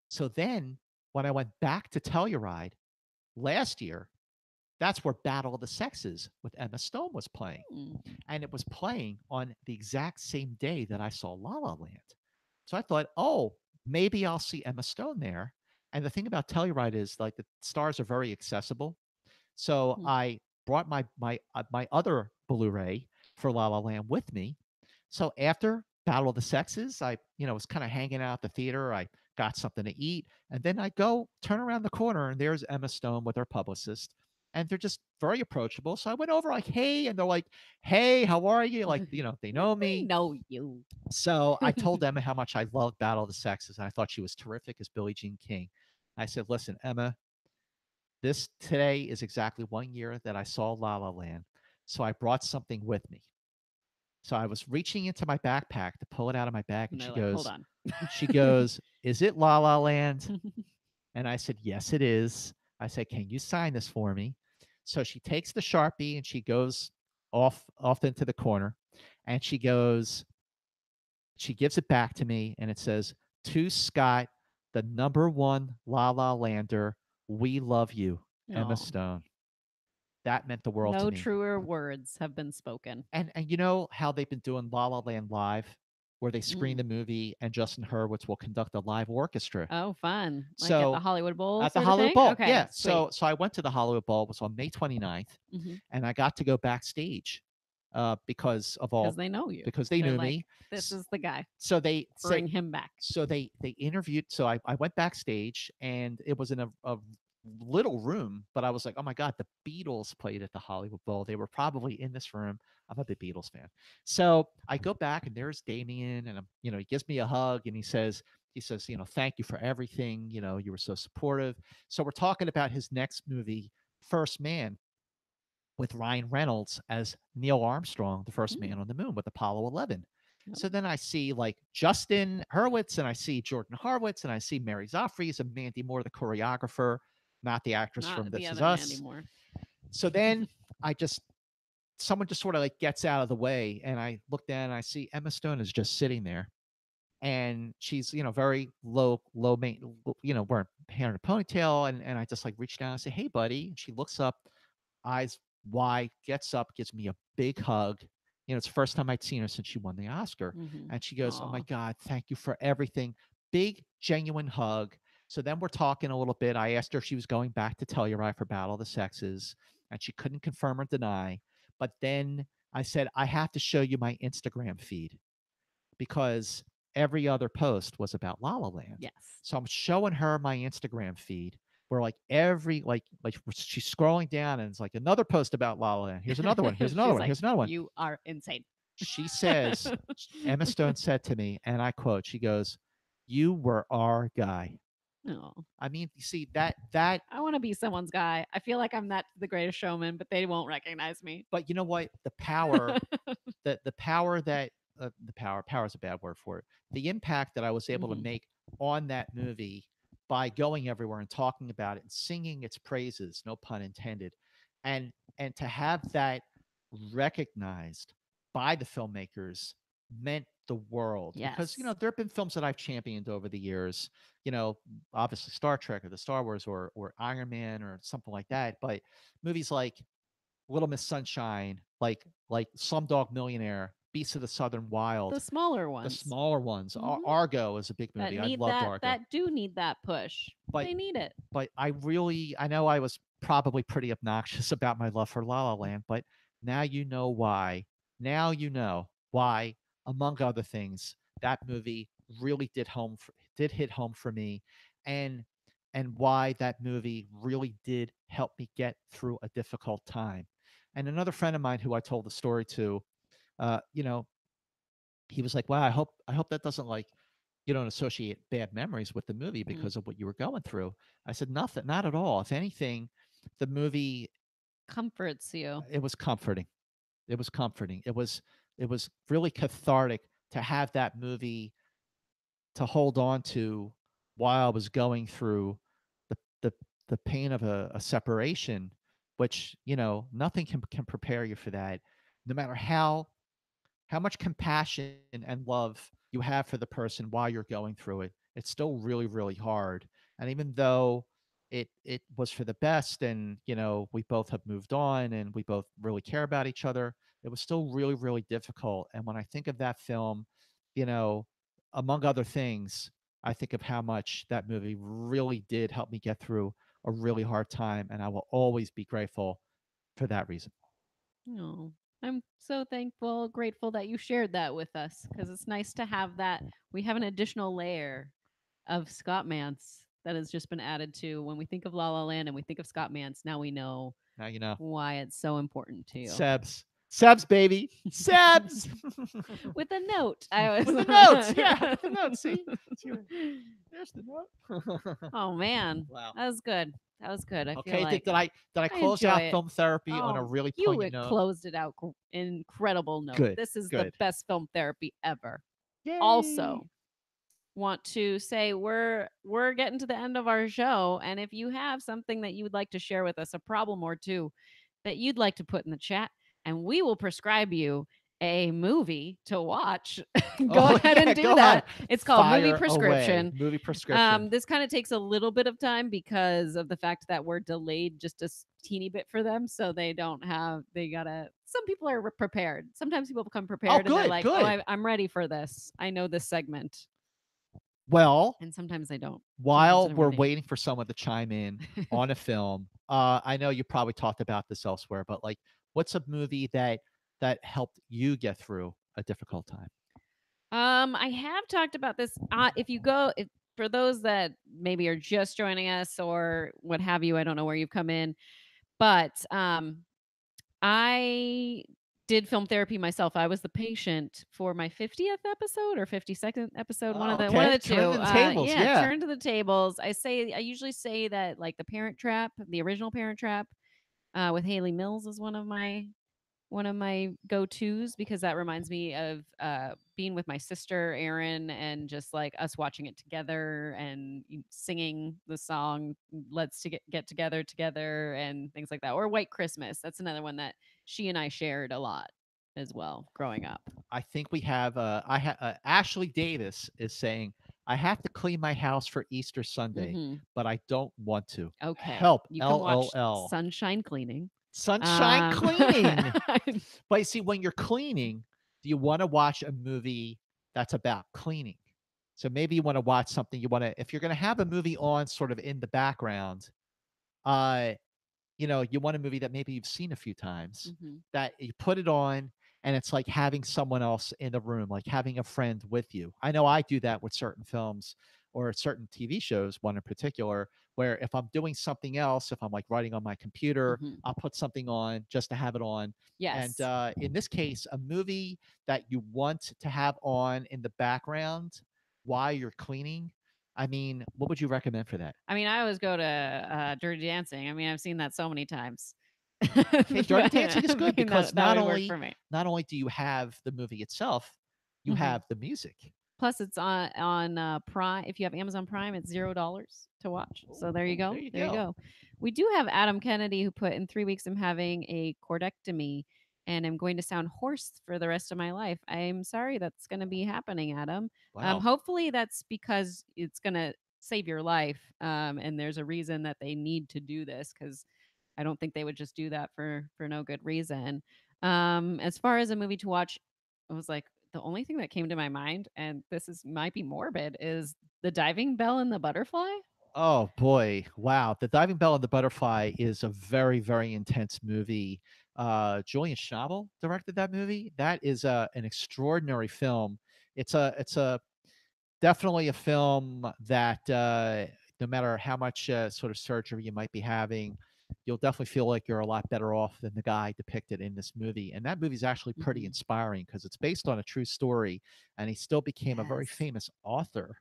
So then when I went back to Telluride last year, that's where Battle of the Sexes with Emma Stone was playing. Mm. And it was playing on the exact same day that I saw La La Land. So I thought, oh, maybe I'll see Emma Stone there. And the thing about Telluride is like the stars are very accessible. So Mm. I brought my other Blu-ray for La La Land with me. So after Battle of the Sexes, I was kind of hanging out at the theater. I got something to eat, and then I go turn around the corner, and there's Emma Stone with her publicist, and they're just very approachable. So I went over like, "Hey," and they're like, "Hey, how are you?" Like, they Like, know we me. know you. So I told Emma how much I loved Battle of the Sexes, and I thought she was terrific as Billie Jean King. I said, "Listen, Emma, this today is exactly 1 year that I saw La La Land, so I brought something with me." So I was reaching into my backpack to pull it out of my bag, and And they're like, hold on. she goes, "Is it La La Land?" And I said, "Yes, it is." I said, "Can you sign this for me?" So she takes the Sharpie and she goes off into the corner, and she gives it back to me, and it says, "To Scott, the number one La La Lander, we love you, Emma Oh, Stone." That meant the world to no me. truer words have been spoken. And you know how they've been doing La La Land live, where they screen Mm. the movie and Justin Hurwitz will conduct a live orchestra. Oh, fun. Like at the So Hollywood Bowl at the sort of Hollywood thing? Bowl, Okay, yeah. sweet. So I went to the Hollywood Bowl. It was on May 29th, Mhm. and I got to go backstage because of 'Cause all they know you. because they They're knew like, me. "This is the guy. So they said Bring him back." they interviewed. So I went backstage, and it was in a little room, but I was like, oh my god, the Beatles played at the Hollywood Bowl. They were probably in this room. I'm a big Beatles fan. So I go back, and there's Damien, and he gives me a hug, and he says, thank you for everything. You were so supportive. So we're talking about his next movie, First Man, with Ryan Reynolds as Neil Armstrong, the first Mm. man on the moon with Apollo 11. Yep. So then I see like Justin Hurwitz, and I see Jordan Harwitz, and I see Mary Zophres and Mandy Moore, the choreographer, not the actress from Not the This Is other Mandy Us. Moore. So then I just someone just sort of like gets out of the way, and I look down and I see Emma Stone is just sitting there, and she's very low main, wearing hair in a ponytail, and I just like reach down and say, hey buddy, and she looks up, eyes wide, gets up, gives me a big hug. It's the first time I'd seen her since she won the Oscar. Mhm. And she goes, oh my Aw. God, thank you for everything. Big, genuine hug. So then we're talking a little bit. I asked her if she was going back to Telluride for Battle of the Sexes. and she couldn't confirm or deny. But then I said, I have to show you my Instagram feed because every other post was about La La Land. Yes. So I'm showing her my Instagram feed where like every like she's scrolling down and it's like another post about La La Land. Here's another one. Here's another She's one. like, Here's another one. "You are insane." She says, Emma Stone said to me, and I quote, she goes, "You were our guy." Oh, I mean, you see that I want to be someone's guy. I feel like I'm that The Greatest Showman, but they won't recognize me. but you know what? The power that power is a bad word for it. The impact that I was able to Mhm. make on that movie by going everywhere and talking about it and singing its praises, no pun intended, and to have that recognized by the filmmakers meant the world because Yes. there have been films that I've championed over the years, you know, obviously Star Trek or the Star Wars or Iron Man or something like that, but movies like Little Miss Sunshine, like Slumdog Millionaire, Beasts of the Southern The Wild, smaller the ones. smaller ones. Mhm. Argo is a big That movie. I need loved that Argo. that do need that push. But They need it. I know I was probably pretty obnoxious about my love for La La Land, but now you know why. Now you know why, among other things, that movie really did hit home for me, and why that movie really did help me get through a difficult time. And another friend of mine who I told the story to, uh, you know, he was like, "Wow, I hope that doesn't like you don't associate bad memories with the movie Mm. because of what you were going through." I said, "Nothing, not at all. If anything, the movie Comforts you. it was comforting. It was comforting. It was really cathartic to have that movie to hold on to while I was going through the the the pain of a separation, which nothing can prepare you for that, no matter how much compassion and love you have for the person while you're going through it, it's still really, really hard. And even though it was for the best, and we both have moved on, and we both really care about each other, it was still really, really difficult. And when I think of that film, you know, among other things, I think of how much that movie really did help me get through a really hard time, and I will always be grateful for that reason. Oh, I'm so thankful, grateful that you shared that with us because it's nice to have that. We have an additional layer of Scott Mantz that has just been added to when we think of La La Land and we think of Scott Mantz. Now we know Now you know. why it's so important to you. Sebs. Sebs, baby. Sebs. With a note, I With the notes. Yeah, with the was. notes. See? There's the note. Oh man, Wow. that was good. That was good. I feel Okay, did, like did I I close enjoy out it. film therapy on a Oh, really you poignant note? closed it out incredible note. Good. This is the Good. best film therapy ever. Yay. Also, want to say we're getting to the end of our show, and if you have something that you would like to share with us, a problem or two that you'd like to put in the chat, and we will prescribe you a movie to watch. Go Oh, ahead yeah, and do go on. that. It's called Movie Fire away. Prescription. Movie prescription. This kind of takes a little bit of time because of the fact that we're delayed just a teeny bit for them, so they don't have. They gotta. Some people are prepared. Sometimes people become Oh, prepared and they're good, like, "Oh, good. I'm ready for this. I know this segment." Well, And sometimes they don't. Sometimes while they're we're ready. waiting for someone to chime in on a film, I know you probably talked about this elsewhere, but like, what's a movie that helped you get through a difficult time? I have talked about this. If you go, if, for those that maybe are just joining us or what have you, I don't know where you've come in, but I did film therapy myself. I was the patient for my 50th episode or 52nd episode, Oh, one of okay. the two. Turning the tables. Yeah, Yeah. turn to the tables. I usually say that like the Parent Trap, the original Parent Trap, with Haley Mills is one of my go-tos because that reminds me of being with my sister Erin and just like us watching it together and singing the song "Let's to get together" and things like that. Or White Christmas. That's another one that she and I shared a lot as well growing up. I think we have Ashley Davis is saying, I have to clean my house for Easter Sunday, Hmm. but I don't want to. Okay, Help. you can watch LOL. Sunshine Cleaning. Sunshine Um, cleaning. But you see, when you're cleaning, do you want to watch a movie that's about cleaning? So maybe you want to watch something, if you're going to have a movie on sort of in the background, uh you want a movie that maybe you've seen a few times, Mhm. that you put it on and it's like having someone else in the room, like having a friend with you. I know I do that with certain films or certain TV shows, one in particular, where if I'm doing something else, if I'm like writing on my computer, Mhm. I'll put something on just to have it on. And Yes. in this case, a movie that you want to have on in the background while you're cleaning, I mean, what would you recommend for that? I mean, I always go to, Dirty Dancing. I mean, I've seen that so many times. Okay, Dirty But, Dancing is I good mean, because that would work for me. not only do you have the movie itself, you Mhm. have the music. Plus, it's on Prime. If you have Amazon Prime, it's $0 to watch. So there you Oh, there go. you There you go. go. We do have Adam Kennedy who put in 3 weeks I'm having a cordectomy and I'm going to sound hoarse for the rest of my life. I'm sorry that's going to be happening, Adam. Wow. Hopefully that's because it's going to save your life. And there's a reason that they need to do this because I don't think they would just do that for no good reason. As far as a movie to watch, I was like, the only thing that came to my mind, and this is might be morbid, is The Diving Bell and the Butterfly? Oh boy, wow. The Diving Bell and the Butterfly is a very, very intense movie. Julian Schnabel directed that movie. That is an extraordinary film. It's a definitely a film that no matter how much sort of surgery you might be having, you'll definitely feel like you're a lot better off than the guy depicted in this movie. And that movie is actually pretty Mhm. inspiring because it's based on a true story, and he still became a very Yes. famous author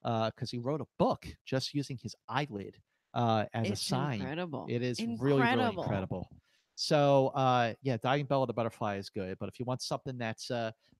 because he wrote a book just using his eyelid as a It's sign. incredible. It is really, really Incredible. incredible. So, yeah, Dying Bell of the Butterfly is good, but if you want something that's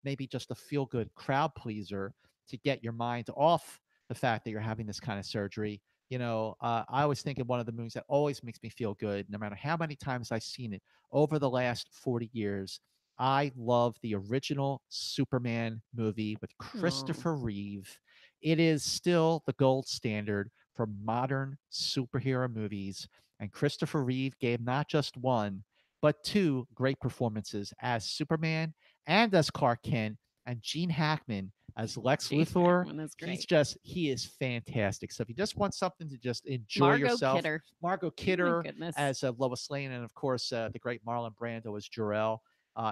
maybe just a feel good crowd pleaser, to get your mind off the fact that you're having this kind of surgery. I always think of one of the movies that always makes me feel good, no matter how many times I've seen it over the last 40 years. I love the original Superman movie with Oh. Christopher Reeve. It is still the gold standard for modern superhero movies. And Christopher Reeve gave not just one, but two great performances as Superman and as Clark Kent, and Gene Hackman as Lex Gene Luthor. Hackman is He's great. just he is fantastic. So if you just want something to just enjoy Margot yourself, Kidder. Margot My Kidder goodness. as Lois Lane, and of course the great Marlon Brando as Jor-El.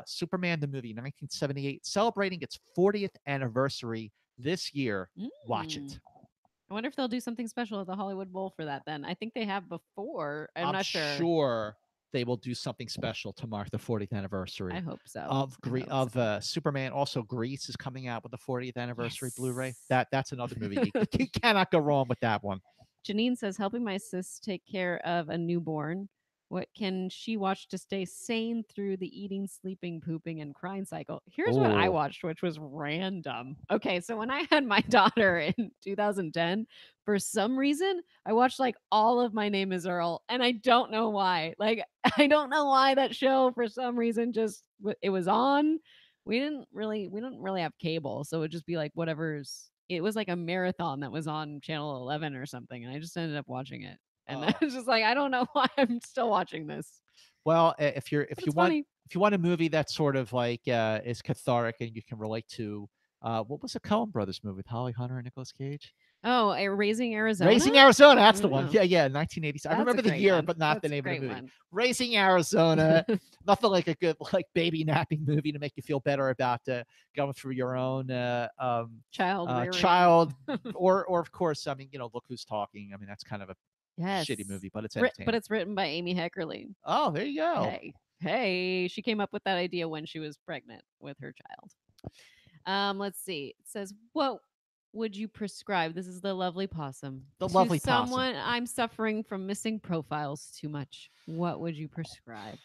Superman the movie, 1978, celebrating its 40th anniversary this year. Watch Mm. it. I wonder if they'll do something special at the Hollywood Bowl for that then. I think they have before. I'm I'm not sure. sure they will do something special to mark the 40th I anniversary hope so. I hope Of so. Superman. Also, Grease is coming out with the 40th anniversary Blu-ray. Yes. That's another movie you cannot go wrong with that one. Janine says, helping my sis take care of a newborn. What can she watch to stay sane through the eating, sleeping, pooping, and crying cycle? Here's what I Oh, watched, which was random. Okay, so when I had my daughter in 2010, for some reason, I watched like all of My Name is Earl, and I don't know why. Like, I don't know why that show, for some reason, just it was on. We didn't really have cable, so it would just be like whatever's it was like a marathon that was on channel 11 or something, and I just ended up watching it. And I oh. was just like, I don't know why I'm still watching this, Well, but it's funny. if you want a movie that sort of like is cathartic and you can relate to, what was the Coen Brothers movie with Holly Hunter and Nicolas Cage? Oh, Raising Arizona? Raising Arizona, that's the one. Oh, Yeah, yeah, 1980s. I that's a remember the great year, one. but not the That's a name of the great movie. one. Raising Arizona, nothing like a good like baby napping movie to make you feel better about going through your own Child rearing. child, or of course, I mean, Look Who's Talking. I mean, that's kind of a shitty Yes. movie, but it's But entertaining. it's written by Amy Heckerling. Oh, there you go. Hey, hey, she came up with that idea when she was pregnant with her child. Let's see. It says, "What would you prescribe?" This is the lovely possum. The To lovely possum. someone I'm suffering from missing profiles too much. What would you prescribe?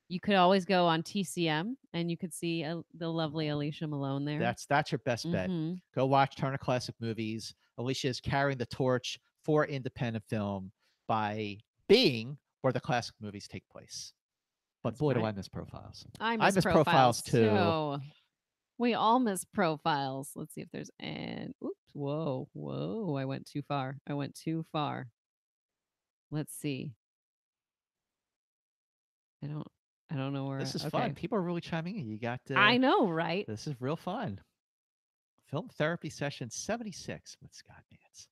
You could always go on TCM and you could see the lovely Alicia Malone there. That's your best bet. Mm-hmm. Go watch Turner Classic Movies. Alicia is carrying the torch for independent film by being where the classic movies take place. But That's boy, do right. I miss Profiles. I I miss miss Profiles profiles too. too. We all miss profiles. Let's see if there's an oops, whoa, whoa. I went too far. I went too far. Let's see. I don't I don't know This where is fun. okay. People are really chiming in. You got I know, right? this is real fun. Film therapy session 76 with Scott Mantz.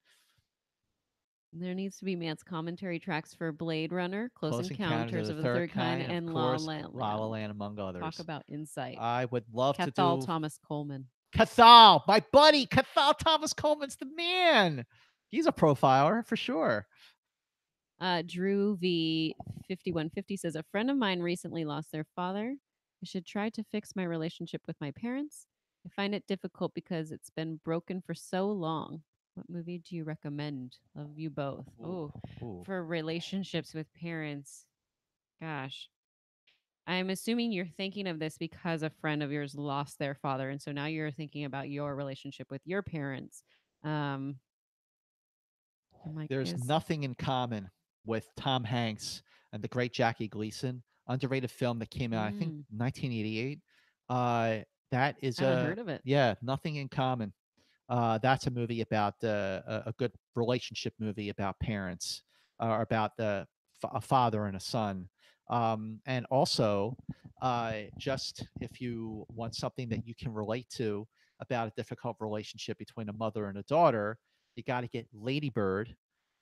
There needs to be Mance commentary tracks for Blade Runner, Close Close Encounters of Encounters the of the Third Third Kind, Kind, of and La course, La La La Land. Land, among Talk others. about insight. I would love to Cathal do Thomas Coleman. Cathal, my buddy. Cathal Thomas Coleman's the man. He's a profiler for sure. Drew V5150 says, a friend of mine recently lost their father. I should try to fix my relationship with my parents. I find it difficult because it's been broken for so long. What movie do you recommend? Love you both. Ooh, Oh, ooh. for relationships with parents. Gosh. I'm assuming you're thinking of this because a friend of yours lost their father. And so now you're thinking about your relationship with your parents. Um, I'm like, There's is. nothing in common with Tom Hanks and the great Jackie Gleason. Underrated film that came out, I think, Mm, 1988. Uh, that is haven't heard of it. yeah, nothing in common. That's a movie about a good relationship movie about parents, or about a father and a son. And also, just if you want something that you can relate to about a difficult relationship between a mother and a daughter, you got to get Lady Bird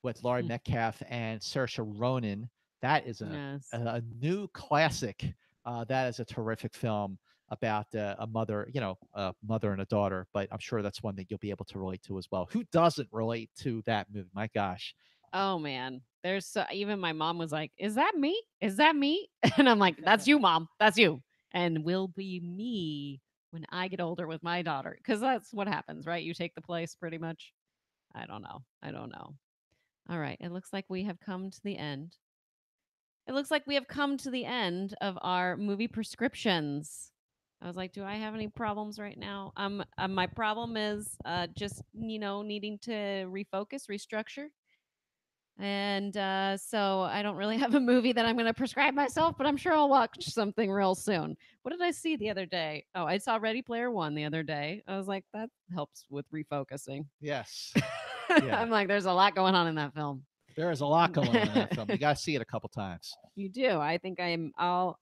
with Laurie Metcalf and Saoirse Ronan. That is Yes. a new classic. That is a terrific film about a mother, a mother and a daughter. But I'm sure that's one that you'll be able to relate to as well. Who doesn't relate to that movie? My gosh. Oh man, there's even my mom was like, "Is that me? Is that me?" And I'm like, "That's you, mom. That's you." And will be me when I get older with my daughter, because that's what happens, right? You take the place, pretty much. I don't know. I don't know. All right, it looks like we have come to the end. It looks like we have come to the end of our movie prescriptions. I was like, do I have any problems right now? My problem is just needing to refocus, restructure. And so I don't really have a movie that I'm going to prescribe myself, but I'm sure I'll watch something real soon. What did I see the other day? Oh, I saw Ready Player One the other day. I was like, that helps with refocusing. Yes. Yeah. I'm like, there's a lot going on in that film. There is a lot going on in that film. You got to see it a couple times. You do. I think I'll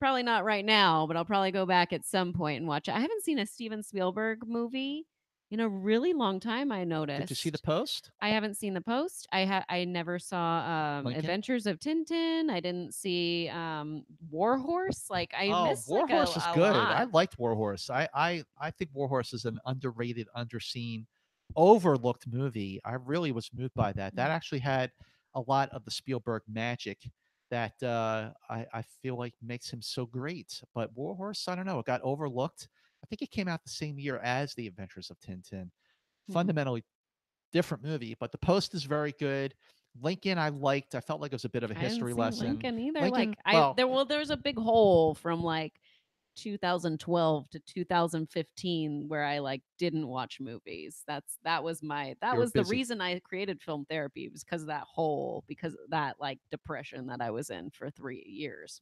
probably not right now, but I'll probably go back at some point and watch it. I haven't seen a Steven Spielberg movie in a really long time, I Did you see The noticed. Post? I haven't seen The Post. I never saw Lincoln? Adventures of Tintin. I didn't see War Horse. Like I Oh, miss like Warhorse is a good. I lot. liked Warhorse. I think Warhorse is an underrated, underseen, overlooked movie. I really was moved by that. That Mm. actually had a lot of the Spielberg magic that I feel like makes him so great. But Warhorse, I don't know, it got overlooked. I think it came out the same year as The Adventures of Tintin. Hmm. Fundamentally different movie, but The Post is very good. Lincoln, I liked. I felt like it was a bit of a I didn't history see lesson. Lincoln either. Like Lincoln, well, there's a big hole from like 2012 to 2015 where I like didn't watch movies. That you were was the busy. reason I created film therapy, was because of that hole, because of that like depression that I was in for 3 years.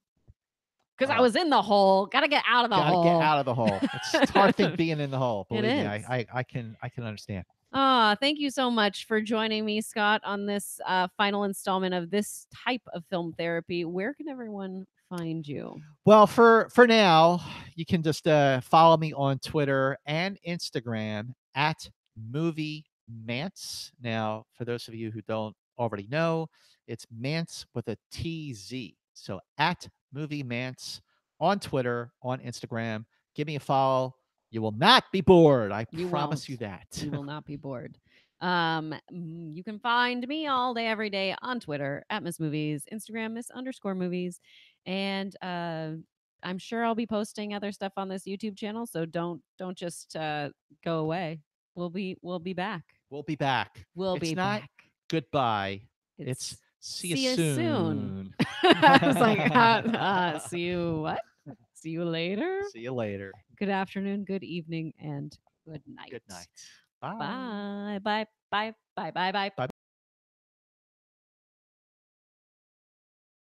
Because I Oh, was in the hole. Got to get out of the got to get hole. out of the hole. It's a hard thing being in the hole. It Believe me, is. I can understand. Ah, thank you so much for joining me, Scott, on this final installment of this type of film therapy. Where can everyone find you? Well, for now, you can just follow me on Twitter and Instagram at Movie Mance. Now, for those of you who don't already know, it's Mance with a TZ. So at Movie Mance on Twitter, on Instagram. Give me a follow. You will not be bored. I You promise you won't. that. You will not be bored. You can find me all day, every day on Twitter at Miss Movies, Instagram Miss_movies, and I'm sure I'll be posting other stuff on this YouTube channel. So don't just go away. We'll be back. We'll be back. We'll It's be not back. goodbye. It's It's see you see you soon. soon. I was like, see you what? See you later. See you later. Good afternoon, good evening, and good night. Good night. Bye. Bye. Bye. Bye. Bye. Bye. Bye. Bye.